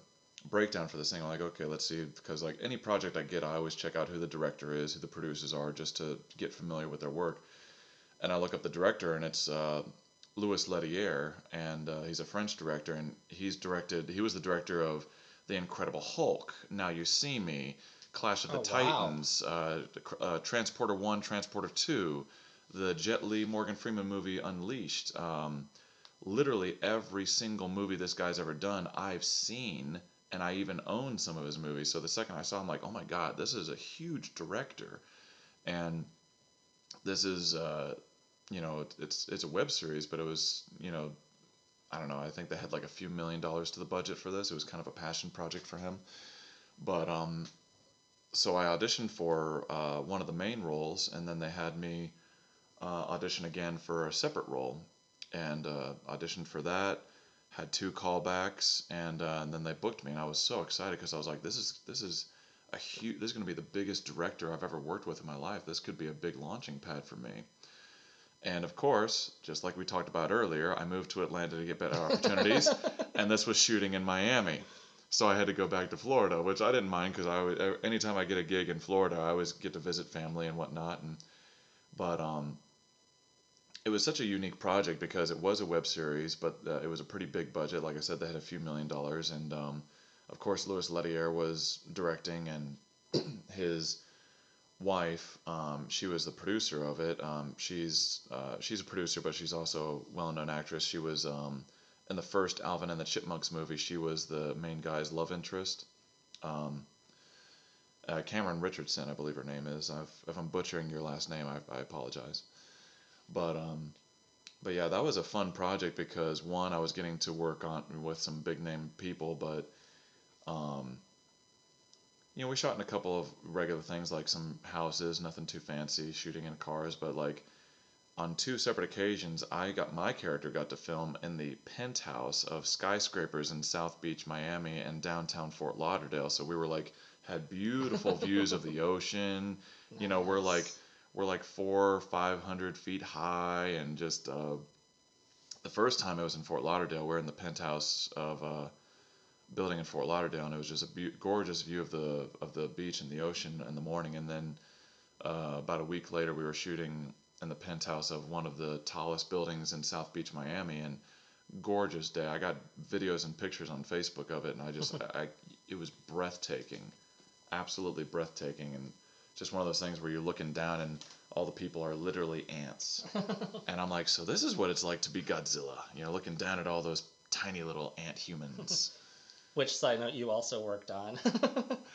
S2: breakdown for this thing. I'm like, okay, let's see, because like any project I get, I always check out who the director is, who the producers are, just to get familiar with their work. And I look up the director, and it's Louis Leterrier, and he's a French director, and he was the director of The Incredible Hulk, Now You See Me, Clash of the Titans, Transporter 1, Transporter 2, the Jet Li Morgan Freeman movie Unleashed. Literally every single movie this guy's ever done, I've seen, and I even own some of his movies. So the second I saw him, like, oh my God, this is a huge director. And this is, it's a web series, but it was, I don't know, I think they had like a few $1 million to the budget for this. It was kind of a passion project for him. But, so I auditioned for one of the main roles, and then they had me audition again for a separate role, and auditioned for that. Had 2 callbacks, and then they booked me, and I was so excited because I was like, this is going to be the biggest director I've ever worked with in my life. This could be a big launching pad for me. And of course, just like we talked about earlier, I moved to Atlanta to get better opportunities, and this was shooting in Miami. So I had to go back to Florida, which I didn't mind because anytime I get a gig in Florida, I always get to visit family and whatnot. But it was such a unique project because it was a web series, but it was a pretty big budget. Like I said, they had a few $1 million, and of course, Louis Leterrier was directing, and his wife, she was the producer of it. She's a producer, but she's also a well-known actress. She was in the first Alvin and the Chipmunks movie, she was the main guy's love interest. Um, Cameron Richardson, I believe her name is. If I'm butchering your last name, I apologize. But yeah, that was a fun project because one, I was getting to work on with some big name people, but we shot in a couple of regular things like some houses, nothing too fancy, shooting in cars, but like on two separate occasions, my character got to film in the penthouse of skyscrapers in South Beach, Miami, and downtown Fort Lauderdale. So we were like had beautiful views of the ocean. Nice. We're like 400 or 500 feet high, and just the first time I was in Fort Lauderdale, we're in the penthouse of a building in Fort Lauderdale, and it was just a gorgeous view of the beach and the ocean in the morning. And then about a week later, we were shooting in the penthouse of one of the tallest buildings in South Beach, Miami, and gorgeous day. I got videos and pictures on Facebook of it, and it was breathtaking, absolutely breathtaking, and just one of those things where you're looking down and all the people are literally ants. And I'm like, so this is what it's like to be Godzilla, looking down at all those tiny little ant humans.
S1: Which, side note, you also worked on.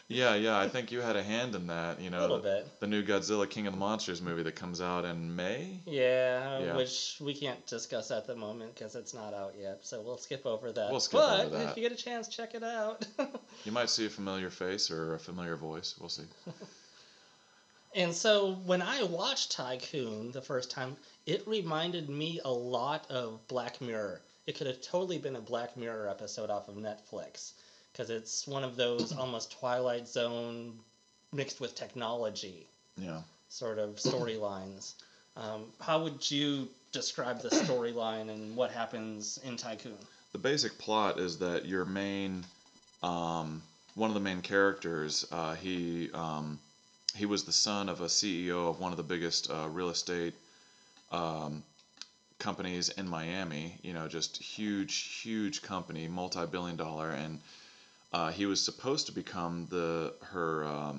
S2: Yeah, I think you had a hand in that,
S1: A little bit.
S2: The new Godzilla King of the Monsters movie that comes out in May?
S1: Yeah, which we can't discuss at the moment because it's not out yet, so we'll skip over that.
S2: But
S1: if you get a chance, check it out.
S2: You might see a familiar face or a familiar voice. We'll see.
S1: And so when I watched Tycoon the first time, it reminded me a lot of Black Mirror. It could have totally been a Black Mirror episode off of Netflix, because it's one of those almost Twilight Zone mixed with technology sort of storylines. How would you describe the storyline and what happens in Tycoon?
S2: The basic plot is that your main, one of the main characters, he was the son of a CEO of one of the biggest real estate companies in Miami, just huge company, multi-billion-dollar, and he was supposed to become her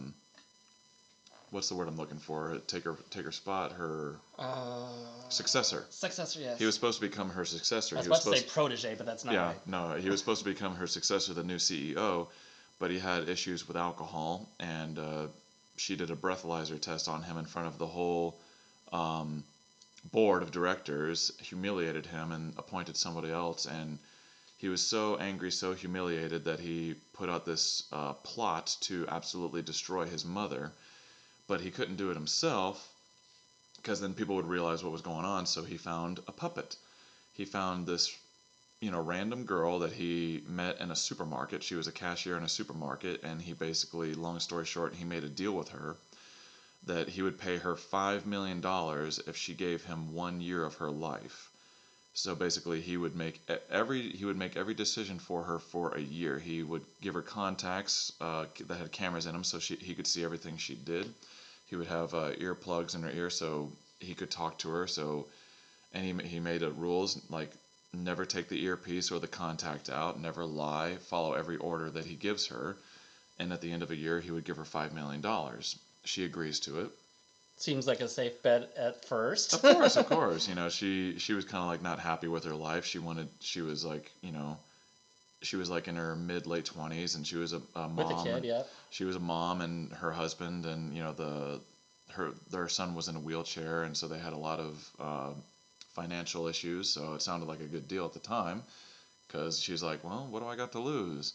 S2: what's the word I'm looking for? Take her spot, her successor.
S1: Successor, yes.
S2: He was supposed to become her successor.
S1: I was about to say protege, but that's not right.
S2: No, he was supposed to become her successor, the new CEO, but he had issues with alcohol, and she did a breathalyzer test on him in front of the whole board of directors, humiliated him, and appointed somebody else. And he was so angry, so humiliated, that he put out this plot to absolutely destroy his mother. But he couldn't do it himself, because then people would realize what was going on. So he found a puppet. He found this random girl that he met in a supermarket. She was a cashier in a supermarket, and he basically, long story short, he made a deal with her that he would pay her $5 million if she gave him 1 year of her life. So basically, he would make every decision for her for a year. He would give her contacts that had cameras in them, so he could see everything she did. He would have earplugs in her ear so he could talk to her. And he made rules like never take the earpiece or the contact out, never lie, follow every order that he gives her, and at the end of a year, he would give her $5 million. She agrees to it.
S1: Seems like a safe bet at first.
S2: Of course. She was kind of like not happy with her life. She was like in her mid-late 20s, and she was a mom.
S1: With a kid, yeah.
S2: She was a mom, and her husband, and their son was in a wheelchair, and so they had a lot of financial issues. So it sounded like a good deal at the time, because she's like, well, what do I got to lose?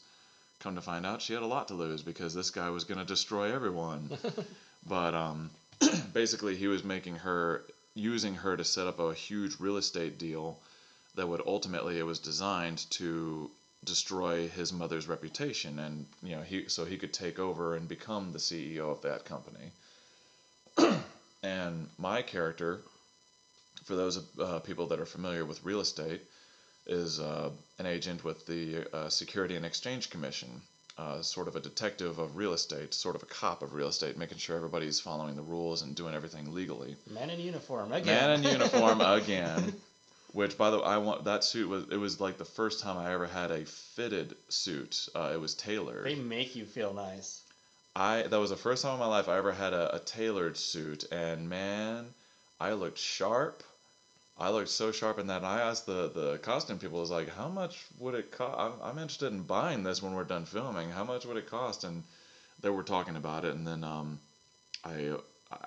S2: Come to find out, she had a lot to lose, because this guy was going to destroy everyone. But basically, he was using her to set up a huge real estate deal that would ultimately, it was designed to destroy his mother's reputation, and so he could take over and become the CEO of that company. And my character, for those people that are familiar with real estate, is an agent with the Security and Exchange Commission, sort of a detective of real estate, sort of a cop of real estate, making sure everybody's following the rules and doing everything legally.
S1: Man in uniform again.
S2: Man in uniform again. Which, by the way, that suit was like the first time I ever had a fitted suit. It was tailored.
S1: They make you feel nice.
S2: That was the first time in my life I ever had a tailored suit, and man, I looked sharp. I looked so sharp in that, and I asked the costume people, I was like, how much would it cost? I'm interested in buying this when we're done filming. How much would it cost? And they were talking about it, and then I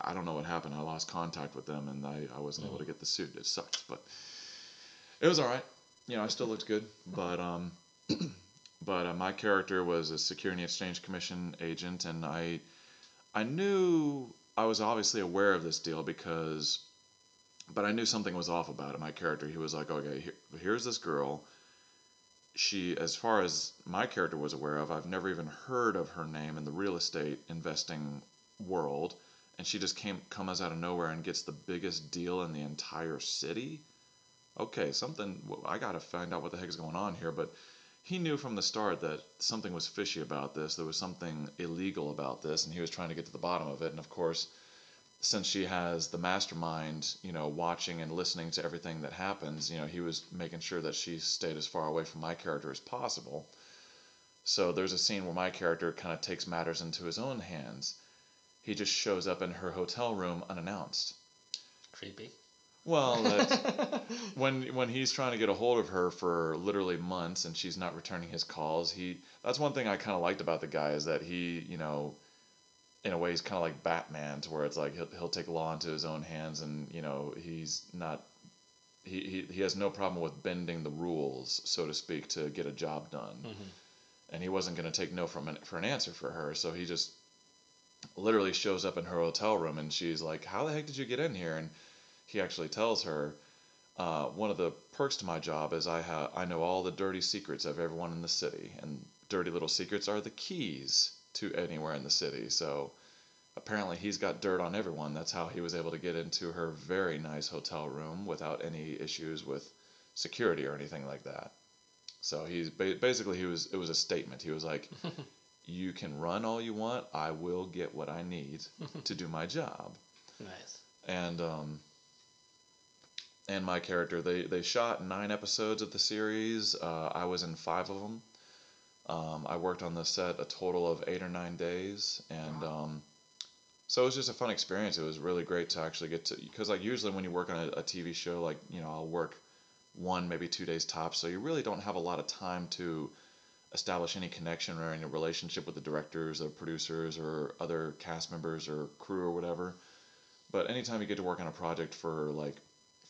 S2: I don't know what happened. I lost contact with them, and I wasn't able to get the suit. It sucked, but it was all right. You know, I still looked good, but my character was a Security and Exchange Commission agent, and I knew I was obviously aware of this deal but I knew something was off about it. My character, he was like, okay, here's this girl. She, as far as my character was aware of, I've never even heard of her name in the real estate investing world, and she just comes out of nowhere and gets the biggest deal in the entire city. Okay, I gotta find out what the heck is going on here, but he knew from the start that something was fishy about this. There was something illegal about this, and he was trying to get to the bottom of it. And of course, since she has the mastermind, watching and listening to everything that happens, he was making sure that she stayed as far away from my character as possible. So there's a scene where my character kind of takes matters into his own hands. He just shows up in her hotel room unannounced.
S1: Creepy.
S2: Well, when he's trying to get a hold of her for literally months and she's not returning his calls, that's one thing I kind of liked about the guy, is that he, in a way, he's kind of like Batman, to where it's like he'll take law into his own hands, and he's not he has no problem with bending the rules, so to speak, to get a job done.
S1: Mm-hmm.
S2: And he wasn't going to take no for an answer for her, so he just literally shows up in her hotel room, and she's like, "How the heck did you get in here?" And he actually tells her, one of the perks to my job is I know all the dirty secrets of everyone in the city, and dirty little secrets are the keys to anywhere in the city. So apparently he's got dirt on everyone. That's how he was able to get into her very nice hotel room without any issues with security or anything like that. So he's basically it was a statement. He was like, "You can run all you want. I will get what I need to do my job."
S1: Nice.
S2: And my character, they shot 9 episodes of the series. I was in 5 of them. I worked on the set a total of 8 or 9 days, and so it was just a fun experience. It was really great to actually get to, because like usually when you work on a TV show, like I'll work 1, maybe 2 days tops, so you really don't have a lot of time to establish any connection or any relationship with the directors or producers or other cast members or crew or whatever. But anytime you get to work on a project for like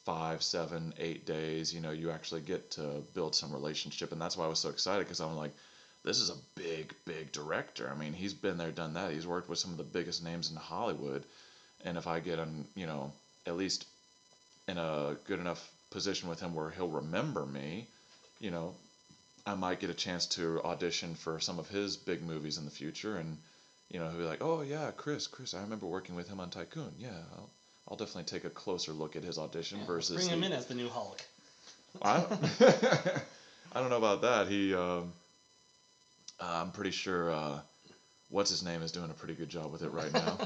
S2: 5, 7, 8 days, you actually get to build some relationship. And that's why I was so excited, because I'm like, this is a big, big director. I mean, he's been there, done that. He's worked with some of the biggest names in Hollywood. And if I get him, at least in a good enough position with him where he'll remember me, I might get a chance to audition for some of his big movies in the future. And, he'll be like, "Oh, yeah, Chris, I remember working with him on Tycoon. Yeah, I'll definitely take a closer look at his audition versus
S1: bring him in as the new Hulk."
S2: I don't know about that. I'm pretty sure what's his name is doing a pretty good job with it right now.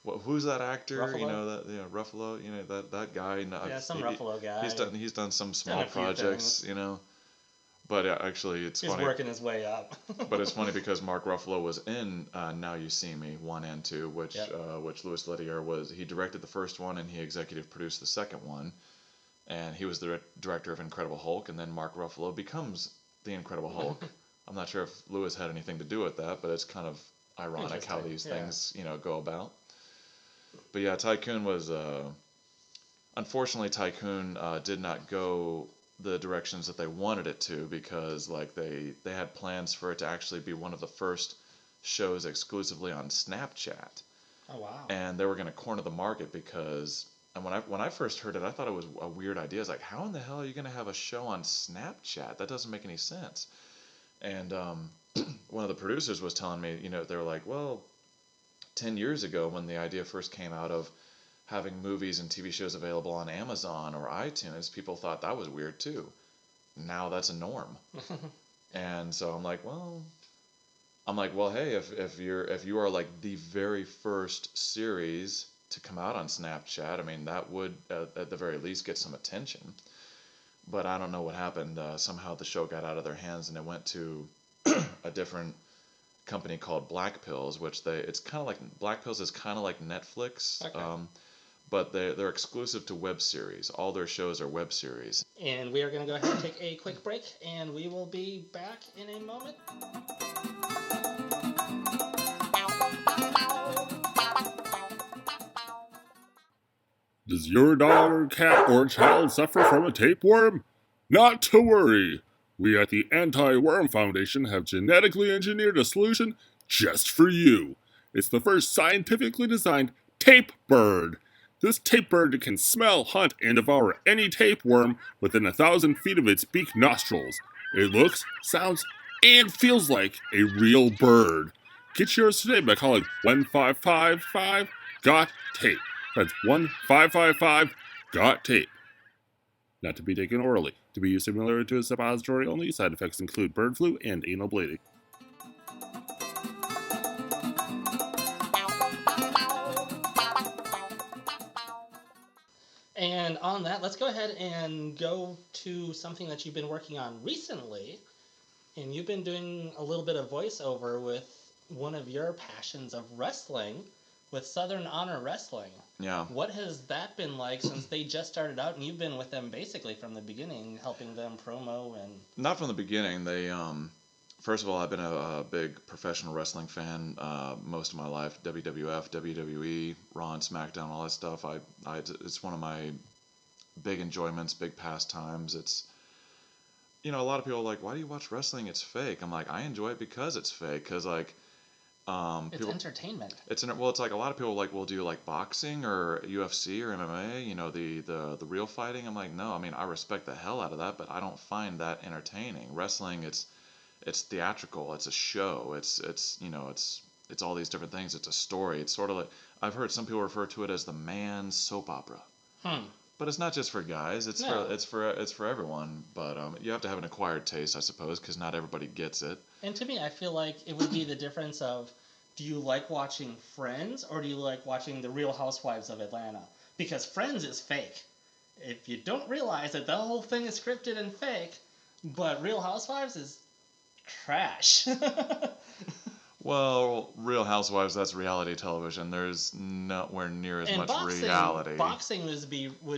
S2: Who's that actor?
S1: Ruffalo?
S2: Ruffalo. That guy.
S1: Some Ruffalo guy.
S2: He's done some small
S1: a few
S2: projects. But actually, it's
S1: He's
S2: funny.
S1: working his way up.
S2: But it's funny because Mark Ruffalo was in Now You See Me 1 and 2, which Louis Leterrier he directed the first one and he executive produced the second one, and he was the director of Incredible Hulk, and then Mark Ruffalo becomes the Incredible Hulk. I'm not sure if Louis had anything to do with that, but it's kind of ironic how these things go about. But yeah, Tycoon was unfortunately Tycoon did not go the directions that they wanted it to, because like they had plans for it to actually be one of the first shows exclusively on Snapchat.
S1: Oh wow.
S2: And they were going to corner the market, because and when I first heard it, I thought it was a weird idea. It's like, how in the hell are you going to have a show on Snapchat? That doesn't make any sense. And one of the producers was telling me, they were like, well, 10 years ago when the idea first came out of having movies and TV shows available on Amazon or iTunes, people thought that was weird too. Now that's a norm. And so I'm like, well, hey, if you are like the very first series to come out on Snapchat, I mean, that would at the very least get some attention. But I don't know what happened. Somehow the show got out of their hands and it went to a different company called Black Pills, which it's kind of like Black Pills is kind of like Netflix.
S1: Okay.
S2: but they're exclusive to web series. All their shows are web series.
S1: And we are going to go ahead and take a quick break, and we will be back in a moment.
S4: Does your dog or cat or child suffer from a tapeworm? Not to worry. We at the Antiworm Foundation have genetically engineered a solution just for you. It's the first scientifically designed tape bird. This tape bird can smell, hunt, and devour any tapeworm within 1,000 feet of its beak nostrils. It looks, sounds, and feels like a real bird. Get yours today by calling 1555-GOT-TAPE. That's 1555-GOT-TAPE. Not to be taken orally. To be used similar to a suppository only. Side effects include bird flu and anal bleeding.
S1: And on that, let's go ahead and go to something that you've been working on recently. And you've been doing a little bit of voiceover with one of your passions of wrestling, with Southern Honor Wrestling.
S2: Yeah.
S1: What has that been like since they just started out, and you've been with them basically from the beginning, helping them promo and...
S2: Not from the beginning. They, first of all, I've been a big professional wrestling fan most of my life. WWF, WWE, Raw and SmackDown, all that stuff. It's one of my big enjoyments, big pastimes. It's, you know, a lot of people are like, why do you watch wrestling? It's fake. I'm like, I enjoy it because it's fake. Because, like,
S1: it's entertainment.
S2: It's like a lot of people like, well, do you like boxing or UFC or MMA? You know, the real fighting. I'm like, no. I mean, I respect the hell out of that, but I don't find that entertaining. Wrestling, it's theatrical. It's a show. It's all these different things. It's a story. It's sort of like, I've heard some people refer to it as the man's soap opera. But it's not just for guys. It's for everyone. But you have to have an acquired taste, I suppose, because not everybody gets it.
S1: And to me, I feel like it would be the difference of, do you like watching Friends or do you like watching The Real Housewives of Atlanta? Because Friends is fake. If you don't realize that the whole thing is scripted and fake, but Real Housewives is trash.
S2: Well, Real Housewives, that's reality television. There's nowhere near as
S1: and
S2: much
S1: boxing,
S2: reality.
S1: Boxing would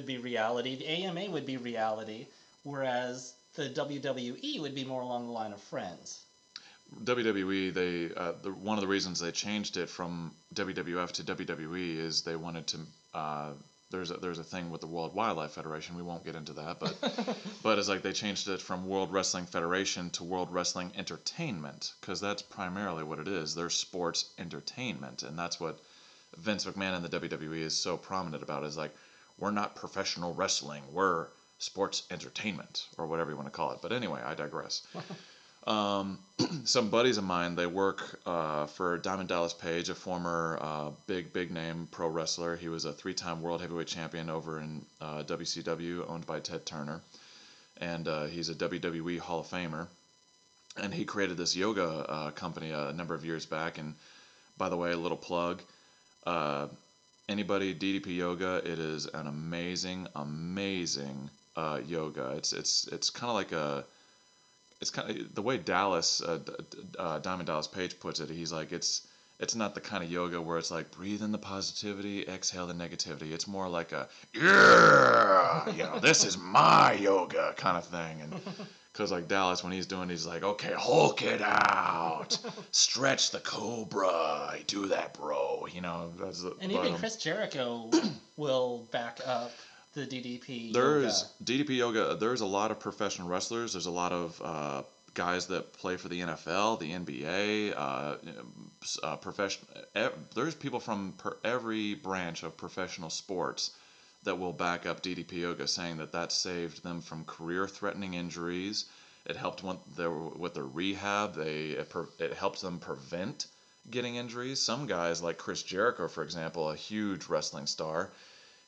S1: be reality. The AMA would be reality, whereas the WWE would be more along the line of Friends.
S2: WWE, one of the reasons they changed it from WWF to WWE is they wanted to. There's a thing with the World Wildlife Federation. We won't get into that, but it's like they changed it from World Wrestling Federation to World Wrestling Entertainment, because that's primarily what it is. They're sports entertainment, and that's what Vince McMahon and the WWE is so prominent about. Is like, we're not professional wrestling. We're sports entertainment, or whatever you want to call it. But anyway, I digress. Some buddies of mine, they work for Diamond Dallas Page, a former big name pro wrestler. He was a 3-time world heavyweight champion over in WCW, owned by Ted Turner, and he's a WWE Hall of Famer. And he created this yoga company a number of years back. And by the way, a little plug. Anybody, DDP Yoga, it is an amazing yoga. It's kind of like a... It's kind of the way Diamond Dallas Page puts it. He's like, it's not the kind of yoga where it's like, breathe in the positivity, exhale the negativity. It's more like a, this is my yoga kind of thing. And because like Dallas, when he's doing, he's like, okay, Hulk it out, stretch the cobra, do that, bro. You know,
S1: and even Chris Jericho will back up the DDP
S2: There's
S1: Yoga.
S2: DDP Yoga. There's a lot of professional wrestlers. There's a lot of guys that play for the NFL, the NBA, there's people from every branch of professional sports that will back up DDP Yoga, saying that saved them from career-threatening injuries. It helped with their rehab. It helps them prevent getting injuries. Some guys, like Chris Jericho, for example, a huge wrestling star,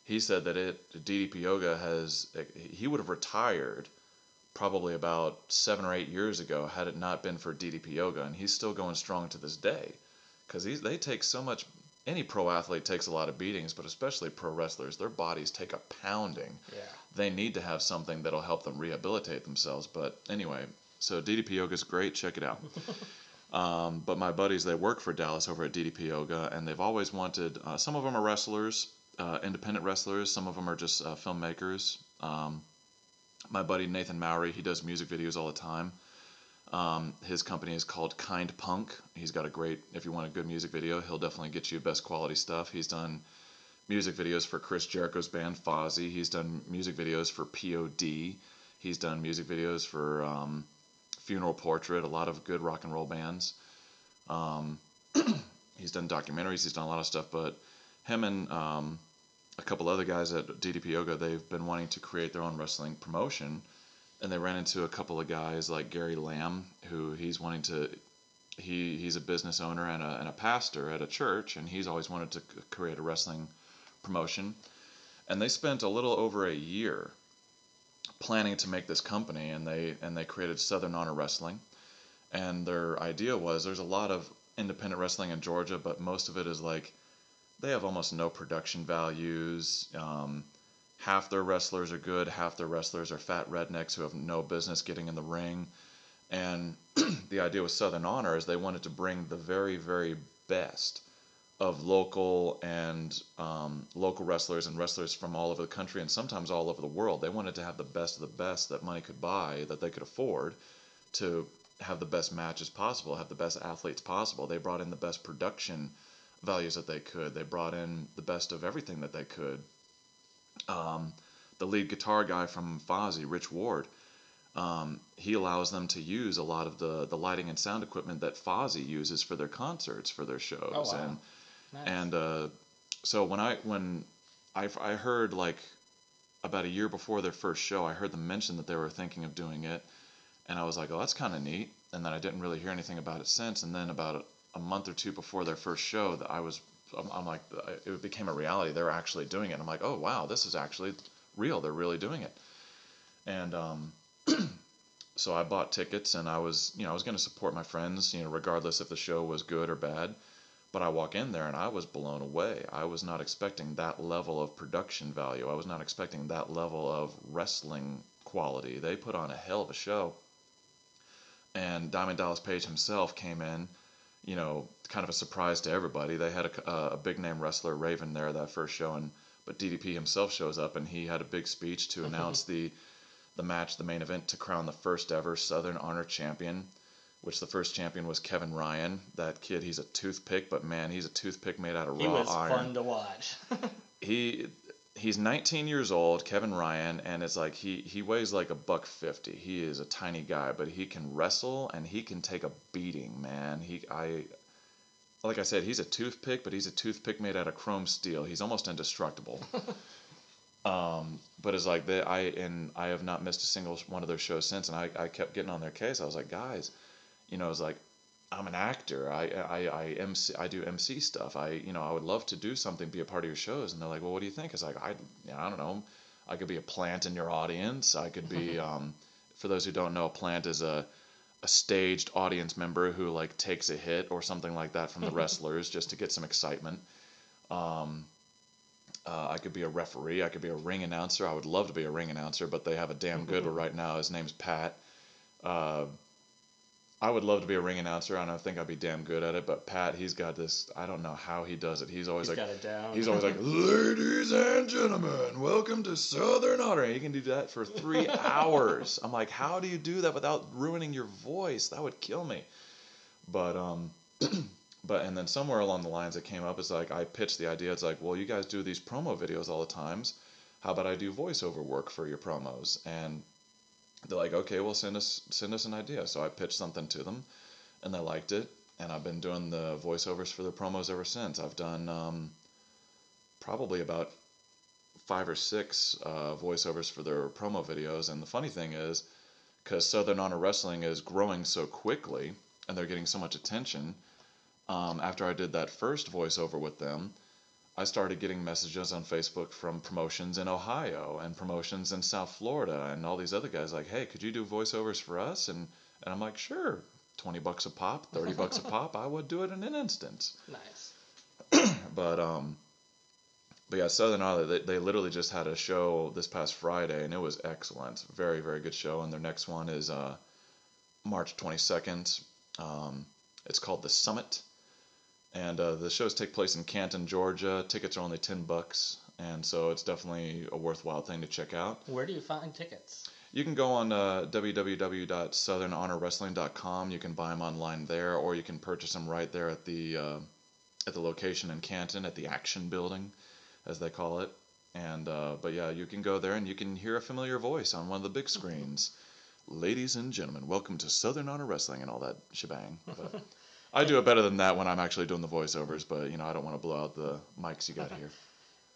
S2: he said that DDP Yoga he would have retired probably about 7 or 8 years ago had it not been for DDP Yoga, and he's still going strong to this day, because they take so much. Any pro athlete takes a lot of beatings, but especially pro wrestlers, their bodies take a pounding.
S1: Yeah.
S2: They need to have something that'll help them rehabilitate themselves. But anyway, so DDP Yoga is great. Check it out. But my buddies, they work for Dallas over at DDP Yoga, and they've always wanted. Some of them are wrestlers. independent wrestlers. Some of them are just filmmakers. My buddy Nathan Mowry, he does music videos all the time. His company is called Kind Punk. He's got a great, if you want a good music video, he'll definitely get you best quality stuff. He's done music videos for Chris Jericho's band Fozzy. He's done music videos for POD. He's done music videos for Funeral Portrait, a lot of good rock and roll bands. He's done documentaries. He's done a lot of stuff, but him and a couple other guys at DDP Yoga, they've been wanting to create their own wrestling promotion. And they ran into a couple of guys like Gary Lamb, who he's a business owner and a pastor at a church, and he's always wanted to create a wrestling promotion. And they spent a little over a year planning to make this company, and they created Southern Honor Wrestling. And their idea was, there's a lot of independent wrestling in Georgia, but most of it is like, they have almost no production values. Half their wrestlers are good, half their wrestlers are fat rednecks who have no business getting in the ring. And the idea with Southern Honor is they wanted to bring the very, very best of local wrestlers and wrestlers from all over the country and sometimes all over the world. They wanted to have the best of the best that money could buy, that they could afford, to have the best matches possible, have the best athletes possible. They brought in the best production values that they could. They brought in the best of everything that they could. The lead guitar guy from Fozzy, Rich Ward, he allows them to use a lot of the lighting and sound equipment that Fozzy uses for their concerts, for their shows.
S1: Oh, wow. Nice.
S2: And so when I heard, like, about a year before their first show, I heard them mention that they were thinking of doing it, and I was like, oh, that's kind of neat. And then I didn't really hear anything about it since. And then about a month or two before their first show, I'm like, it became a reality. They're actually doing it. I'm like, oh wow, this is actually real. They're really doing it. And so I bought tickets, and I was going to support my friends, regardless if the show was good or bad. But I walk in there and I was blown away. I was not expecting that level of production value. I was not expecting that level of wrestling quality. They put on a hell of a show. And Diamond Dallas Page himself came in, kind of a surprise to everybody. They had a big name wrestler, Raven, there that first show, but DDP himself shows up, and he had a big speech to announce the match, the main event, to crown the first ever Southern Honor champion, which the first champion was Kevin Ryan. That kid, he's a toothpick, but man, he's a toothpick made out of raw iron.
S1: He was fun to watch.
S2: He's 19 years old, Kevin Ryan, and it's like he weighs like $150. He is a tiny guy, but he can wrestle and he can take a beating, man. Like I said, he's a toothpick, but he's a toothpick made out of chrome steel. He's almost indestructible. But it's like I have not missed a single one of their shows since, and I kept getting on their case. I was like, guys, it's like, I'm an actor. I do MC stuff. I would love to do something, be a part of your shows. And they're like, well, what do you think? It's like, I don't know. I could be a plant in your audience. I could be, for those who don't know, a plant is a staged audience member who like takes a hit or something like that from the wrestlers just to get some excitement. I could be a referee. I could be a ring announcer. I would love to be a ring announcer, but they have a damn good one right now. His name's Pat. I would love to be a ring announcer. I don't think I'd be damn good at it, but Pat, he's got this. I don't know how he does it. He's always
S1: got it down.
S2: He's always like, ladies and gentlemen, welcome to Southern Honor. And he can do that for 3 hours. I'm like, how do you do that without ruining your voice? That would kill me. But and then somewhere along the lines it came up. It's like I pitched the idea. It's like, well, you guys do these promo videos all the times. How about I do voiceover work for your promos? And they're like, okay, well, send us an idea. So I pitched something to them, and they liked it. And I've been doing the voiceovers for their promos ever since. I've done probably about 5 or 6 voiceovers for their promo videos. And the funny thing is, because Southern Honor Wrestling is growing so quickly, and they're getting so much attention, after I did that first voiceover with them, I started getting messages on Facebook from promotions in Ohio and promotions in South Florida and all these other guys like, hey, could you do voiceovers for us? And I'm like, sure, $20 a pop, $30 a pop, I would do it in an instant.
S1: Nice.
S2: But yeah, Southern Honor, they literally just had a show this past Friday, and it was excellent. Very, very good show. And their next one is March 22nd. It's called The Summit. And the shows take place in Canton, Georgia. Tickets are only $10. and so it's definitely a worthwhile thing to check out.
S1: Where do you find tickets?
S2: You can go on www.southernhonorwrestling.com. You can buy them online there, or you can purchase them right there at the location in Canton, at the Action Building, as they call it. And but yeah, you can go there and you can hear a familiar voice on one of the big screens. Ladies and gentlemen, welcome to Southern Honor Wrestling and all that shebang. But I do it better than that when I'm actually doing the voiceovers, but I don't want to blow out the mics you got here.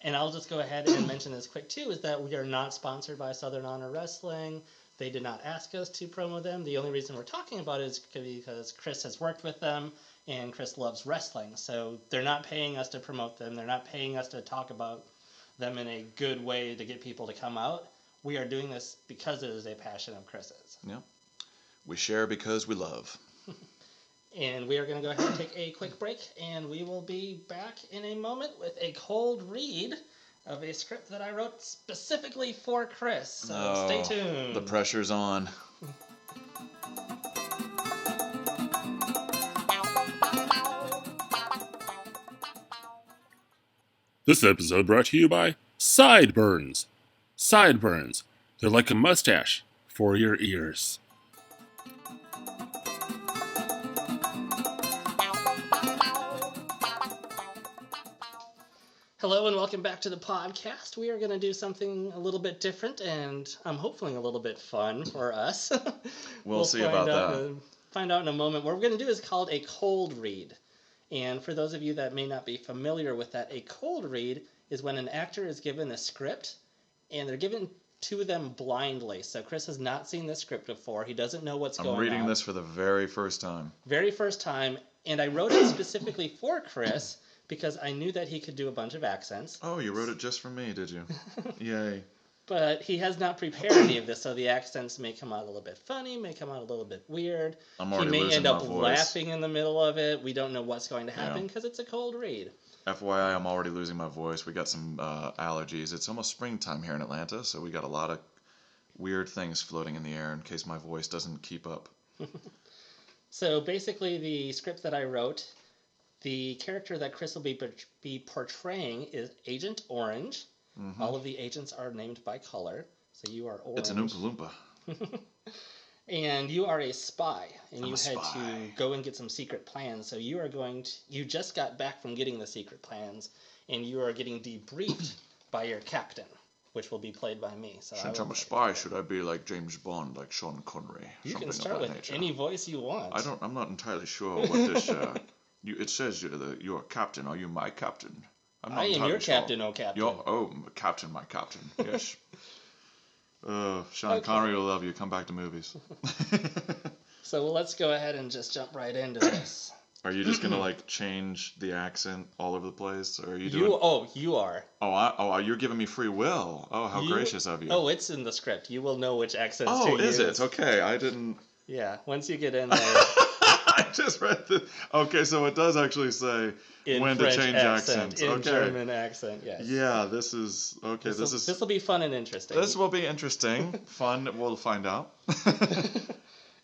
S1: And I'll just go ahead and mention this quick too, is that we are not sponsored by Southern Honor Wrestling. They did not ask us to promo them. The only reason we're talking about it is because Chris has worked with them and Chris loves wrestling. So they're not paying us to promote them. They're not paying us to talk about them in a good way to get people to come out. We are doing this because it is a passion of Chris's.
S2: Yeah. We share because we love.
S1: And we are going to go ahead and take a quick break, and we will be back in a moment with a cold read of a script that I wrote specifically for Chris. So stay tuned.
S2: The pressure's on.
S4: This episode brought to you by Sideburns. Sideburns. They're like a mustache for your ears.
S1: Hello and welcome back to the podcast. We are going to do something a little bit different and I'm hopefully a little bit fun for us.
S2: We'll see about that.
S1: Find out in a moment. What we're going to do is called a cold read. And for those of you that may not be familiar with that, a cold read is when an actor is given a script and they're given to them blindly. So Chris has not seen this script before. He doesn't know what's going on.
S2: I'm reading this for the very first time.
S1: Very first time. And I wrote it specifically for Chris because I knew that he could do a bunch of accents.
S2: Oh, you wrote it just for me, did you? Yay.
S1: But he has not prepared any of this, so the accents may come out a little bit funny, may come out a little bit weird.
S2: I'm already
S1: he may
S2: losing
S1: end up
S2: my voice.
S1: laughing in the middle of it. We don't know what's going to happen because it's a cold read.
S2: FYI, I'm already losing my voice. We got some allergies. It's almost springtime here in Atlanta, so we got a lot of weird things floating in the air in case my voice doesn't keep up.
S1: So basically, the script that I wrote, the character that Chris will be portraying is Agent Orange. Mm-hmm. All of the agents are named by color, so you are Orange.
S2: It's an Oompa Loompa.
S1: And you are a spy, and
S2: I'm
S1: you
S2: a
S1: had
S2: spy.
S1: to go and get some secret plans. So you are you just got back from getting the secret plans, and you are getting debriefed by your captain, which will be played by me. So
S2: Since I'm a spy, should I be like James Bond, like Sean Connery?
S1: You can start with any voice you want.
S2: I'm not entirely sure what this. It says that you're a captain. Are you my captain?
S1: I am your captain, oh captain.
S2: Captain, my captain. Yes. Sean Connery will love you. Come back to movies.
S1: So let's go ahead and just jump right into this.
S2: Are you just gonna change the accent all over the place, or are you doing?
S1: You are.
S2: You're giving me free will. Oh, how gracious of you.
S1: Oh, it's in the script. You will know which accents to use.
S2: Oh, is it? Okay, I didn't.
S1: Yeah, once you get in there.
S2: I just read this. Okay, so it does actually say when
S1: French
S2: to change accents.
S1: In German accent, yes.
S2: Yeah, this is okay.
S1: This will be fun and interesting.
S2: This will be interesting. Fun. We'll find out.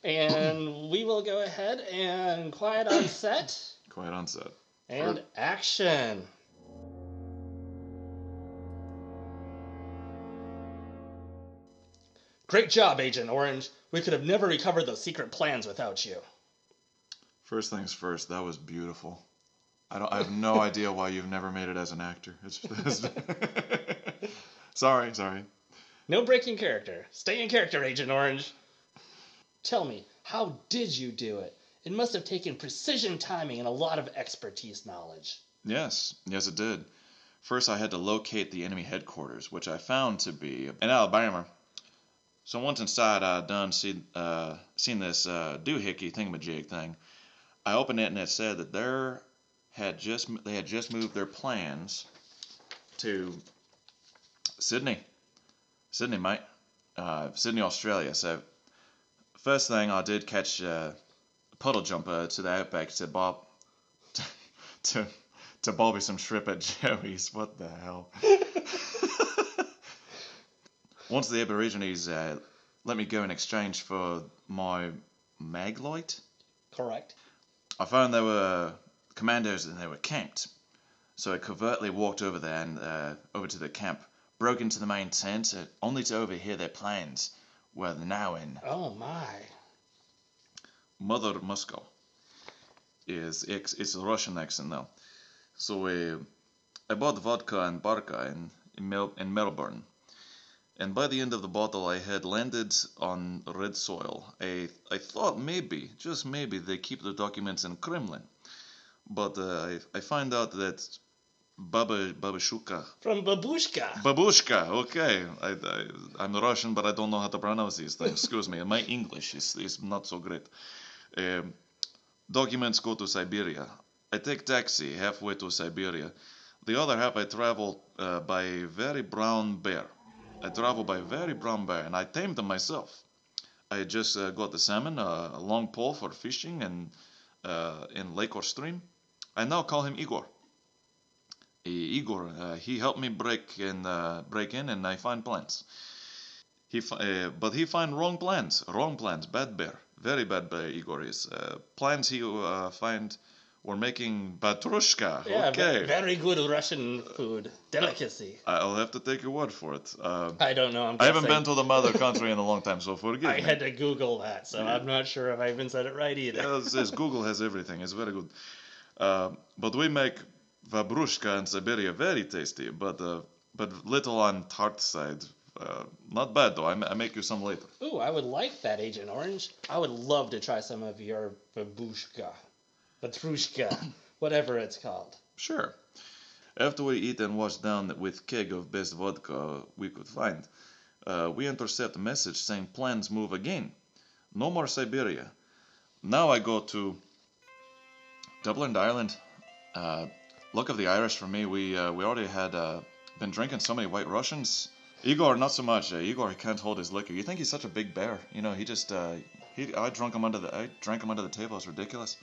S1: And we will go ahead and quiet on set.
S2: Quiet on set.
S1: And action. Great job, Agent Orange. We could have never recovered those secret plans without you.
S2: First things first, that was beautiful. I have no idea why you've never made it as an actor. Sorry.
S1: No breaking character. Stay in character, Agent Orange. Tell me, how did you do it? It must have taken precision timing and a lot of expertise knowledge.
S2: Yes, it did. First, I had to locate the enemy headquarters, which I found to be in Alabama. So once inside, I done seen this doohickey thingamajig thing. I opened it and it said that they had just moved their plans to Sydney, mate, Sydney, Australia. So first thing I did catch a puddle jumper to the outback. Said Bob to Bobby some shrimp at Joey's. What the hell? Once the Aborigines let me go in exchange for my maglite.
S1: Correct.
S2: I found they were commandos and they were camped. So I covertly walked over there and over to the camp, broke into the main tent, only to overhear their plans were now in.
S1: Oh my.
S2: Mother Moscow it's a Russian accent now. So I bought vodka and barca in Melbourne. And by the end of the bottle, I had landed on red soil. I thought maybe, just maybe, they keep their documents in Kremlin. But I find out that Babashuka.
S1: From Babushka.
S2: Babushka, okay. I'm Russian, but I don't know how to pronounce these things. Excuse me. My English is not so great. Documents go to Siberia. I take taxi halfway to Siberia. The other half I travel by a very brown bear. And I tamed them myself. I just got the salmon, a long pole for fishing and in lake or stream. I now call him Igor. Igor, he helped me break in and I find plans. But he find wrong plans, bad bear, very bad bear. Igor is plans he find were making batrushka.
S1: Yeah,
S2: okay,
S1: very good Russian food delicacy.
S2: I'll have to take your word for it.
S1: I don't know.
S2: I haven't been to the mother country in a long time, so forgive me.
S1: I had to Google that, so I'm not sure if I even said it right either.
S2: Yes, Google has everything. It's very good. But we make vabrushka in Siberia very tasty, but little on tart side. Not bad though. I make you some later.
S1: Ooh, I would like that, Agent Orange. I would love to try some of your babushka, batrushka, whatever it's called.
S2: Sure. After we eat and wash down with keg of best vodka we could find, we intercept a message saying plans move again. No more Siberia. Now I go to Dublin, Ireland. Luck of the Irish for me. We already had been drinking so many White Russians. Igor, not so much. Igor, he can't hold his liquor. You think he's such a big bear? You know, he just I drank him under the table. It's ridiculous.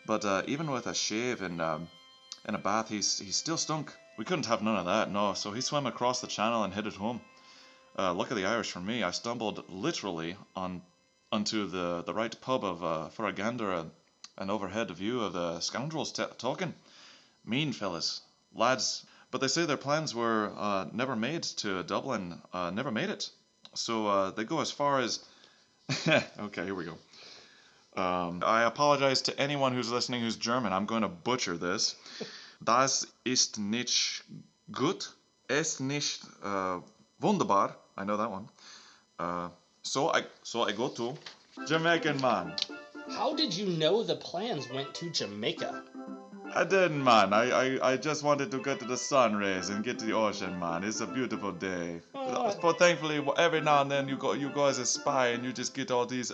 S2: But even with a shave and a bath, he still stunk. We couldn't have none of that. No. So he swam across the channel and headed home. Luck of the Irish for me. I stumbled literally onto the right pub of for a gander, an overhead view of the scoundrels talking. Mean fellas, lads. But they say their plans were never made to Dublin, never made it. So they go as far as... Okay, here we go. I apologize to anyone who's listening who's German. I'm going to butcher this. Das ist nicht gut. Es nicht wunderbar. I know that one. So I go to Jamaican man.
S1: How did you know the plans went to Jamaica?
S2: I didn't, man. I just wanted to get to the sun rays and get to the ocean, man. It's a beautiful day. But thankfully, every now and then you go as a spy and you just get all these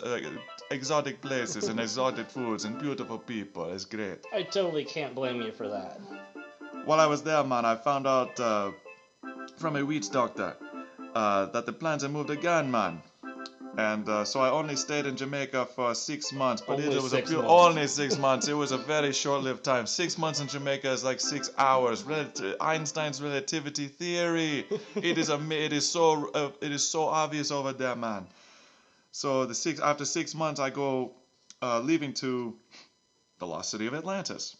S2: exotic places and exotic foods and beautiful people. It's great.
S1: I totally can't blame you for that.
S2: While I was there, man, I found out from a witch doctor that the plans had moved again, man. And so I only stayed in Jamaica for 6 months, but
S1: Only
S2: it was
S1: 6 months.
S2: only 6 months. It was a very short-lived time. 6 months in Jamaica is like 6 hours. Einstein's relativity theory. It is so obvious over there, man. So after 6 months, I go leaving to the lost city of Atlantis.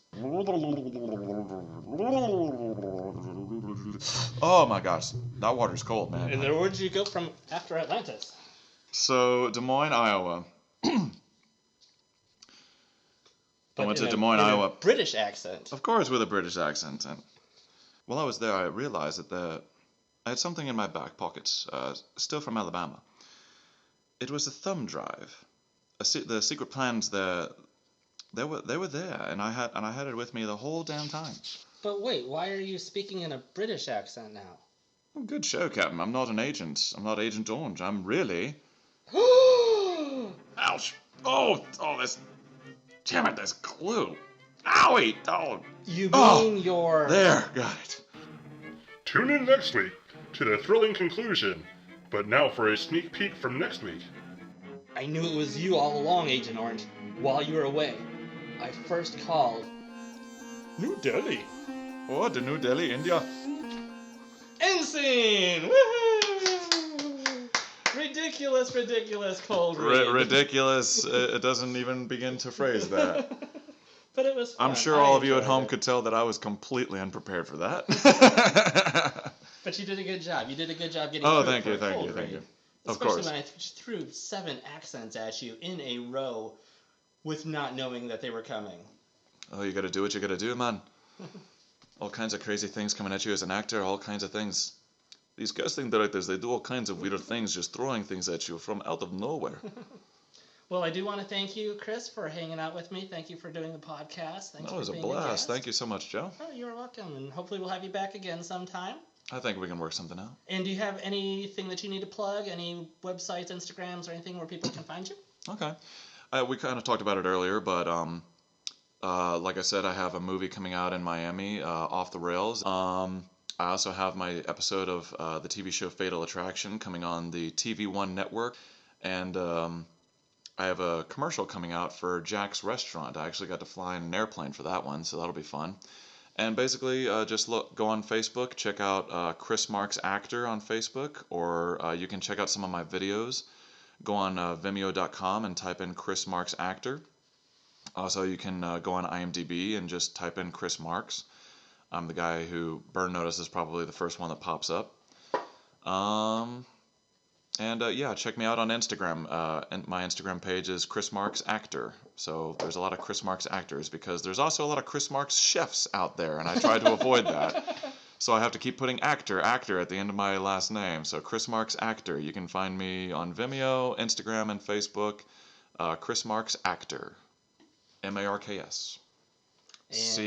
S2: Oh my gosh, that water's cold, man.
S1: And then where did you go from after Atlantis?
S2: So, Des Moines, Iowa. I went to Des Moines, Iowa.
S1: British accent.
S2: Of course, with a British accent. And while I was there, I realized that I had something in my back pockets, still from Alabama. It was a thumb drive. The secret plans there, they were there, and I had it with me the whole damn time.
S1: But wait, why are you speaking in a British accent now?
S2: Well, good show, Captain. I'm not an agent. I'm not Agent Orange. I'm really... Ouch! Oh, this... Damn it, this glue! Owie! Oh!
S1: You mean your...
S2: There, got it.
S4: Tune in next week to the thrilling conclusion. But now for a sneak peek from next week.
S1: I knew it was you all along, Agent Orange. While you were away, I first called... New Delhi.
S2: Oh, the New Delhi, India.
S1: Ensign! Woohoo! Ridiculous cold read.
S2: Ridiculous. It doesn't even begin to phrase that.
S1: But it was fun.
S2: I'm sure
S1: I
S2: all of you at
S1: enjoyed
S2: home
S1: it.
S2: could tell that I was completely unprepared for that.
S1: But you did a good job. You did a good job getting
S2: Oh,
S1: through
S2: thank
S1: it
S2: you,
S1: for a
S2: thank
S1: full
S2: you, thank
S1: grade.
S2: you. Of
S1: Especially
S2: course.
S1: when I threw 7 accents at you in a row with not knowing that they were coming.
S2: Oh, you gotta do what you gotta do, man. All kinds of crazy things coming at you as an actor, all kinds of things. These casting directors, they do all kinds of weird things, just throwing things at you from out of nowhere.
S1: Well, I do want to thank you, Chris, for hanging out with me. Thank you for doing the podcast. Thanks
S2: That was
S1: for
S2: a
S1: being
S2: blast.
S1: guest.
S2: Thank you so much, Joe.
S1: Oh, you're welcome, and hopefully we'll have you back again sometime.
S2: I think we can work something out.
S1: And do you have anything that you need to plug? Any websites, Instagrams, or anything where people can find you?
S2: Okay. We kind of talked about it earlier, but like I said, I have a movie coming out in Miami, Off the Rails. I also have my episode of the TV show Fatal Attraction coming on the TV1 network, and I have a commercial coming out for Jack's Restaurant. I actually got to fly in an airplane for that one, so that'll be fun. And basically, just go on Facebook, check out Chris Marks Actor on Facebook, or you can check out some of my videos. Go on Vimeo.com and type in Chris Marks Actor. Also, you can go on IMDb and just type in Chris Marks. I'm the guy who Burn Notice is probably the first one that pops up. Yeah, check me out on Instagram. And my Instagram page is Chris Marks Actor. So there's a lot of Chris Marks actors because there's also a lot of Chris Marks chefs out there, and I try to avoid that. So I have to keep putting actor at the end of my last name. So Chris Marks Actor. You can find me on Vimeo, Instagram, and Facebook. Chris Marks Actor. Marks. Chris.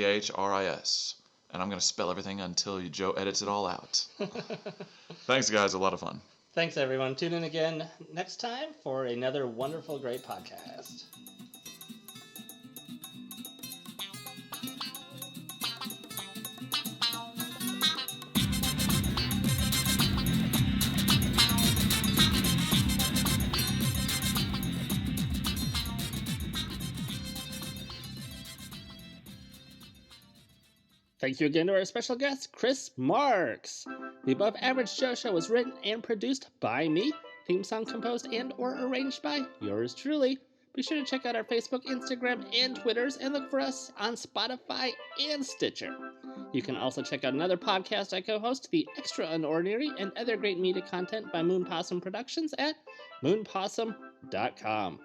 S2: And I'm going to spell everything until Joe edits it all out. Thanks, guys. A lot of fun.
S1: Thanks, everyone. Tune in again next time for another wonderful, great podcast. Thank you again to our special guest, Chris Marks. The Above Average Show was written and produced by me. Theme song composed and or arranged by yours truly. Be sure to check out our Facebook, Instagram, and Twitters, and look for us on Spotify and Stitcher. You can also check out another podcast I co-host, The Extra Unordinary, and other great media content by Moon Possum Productions at moonpossum.com.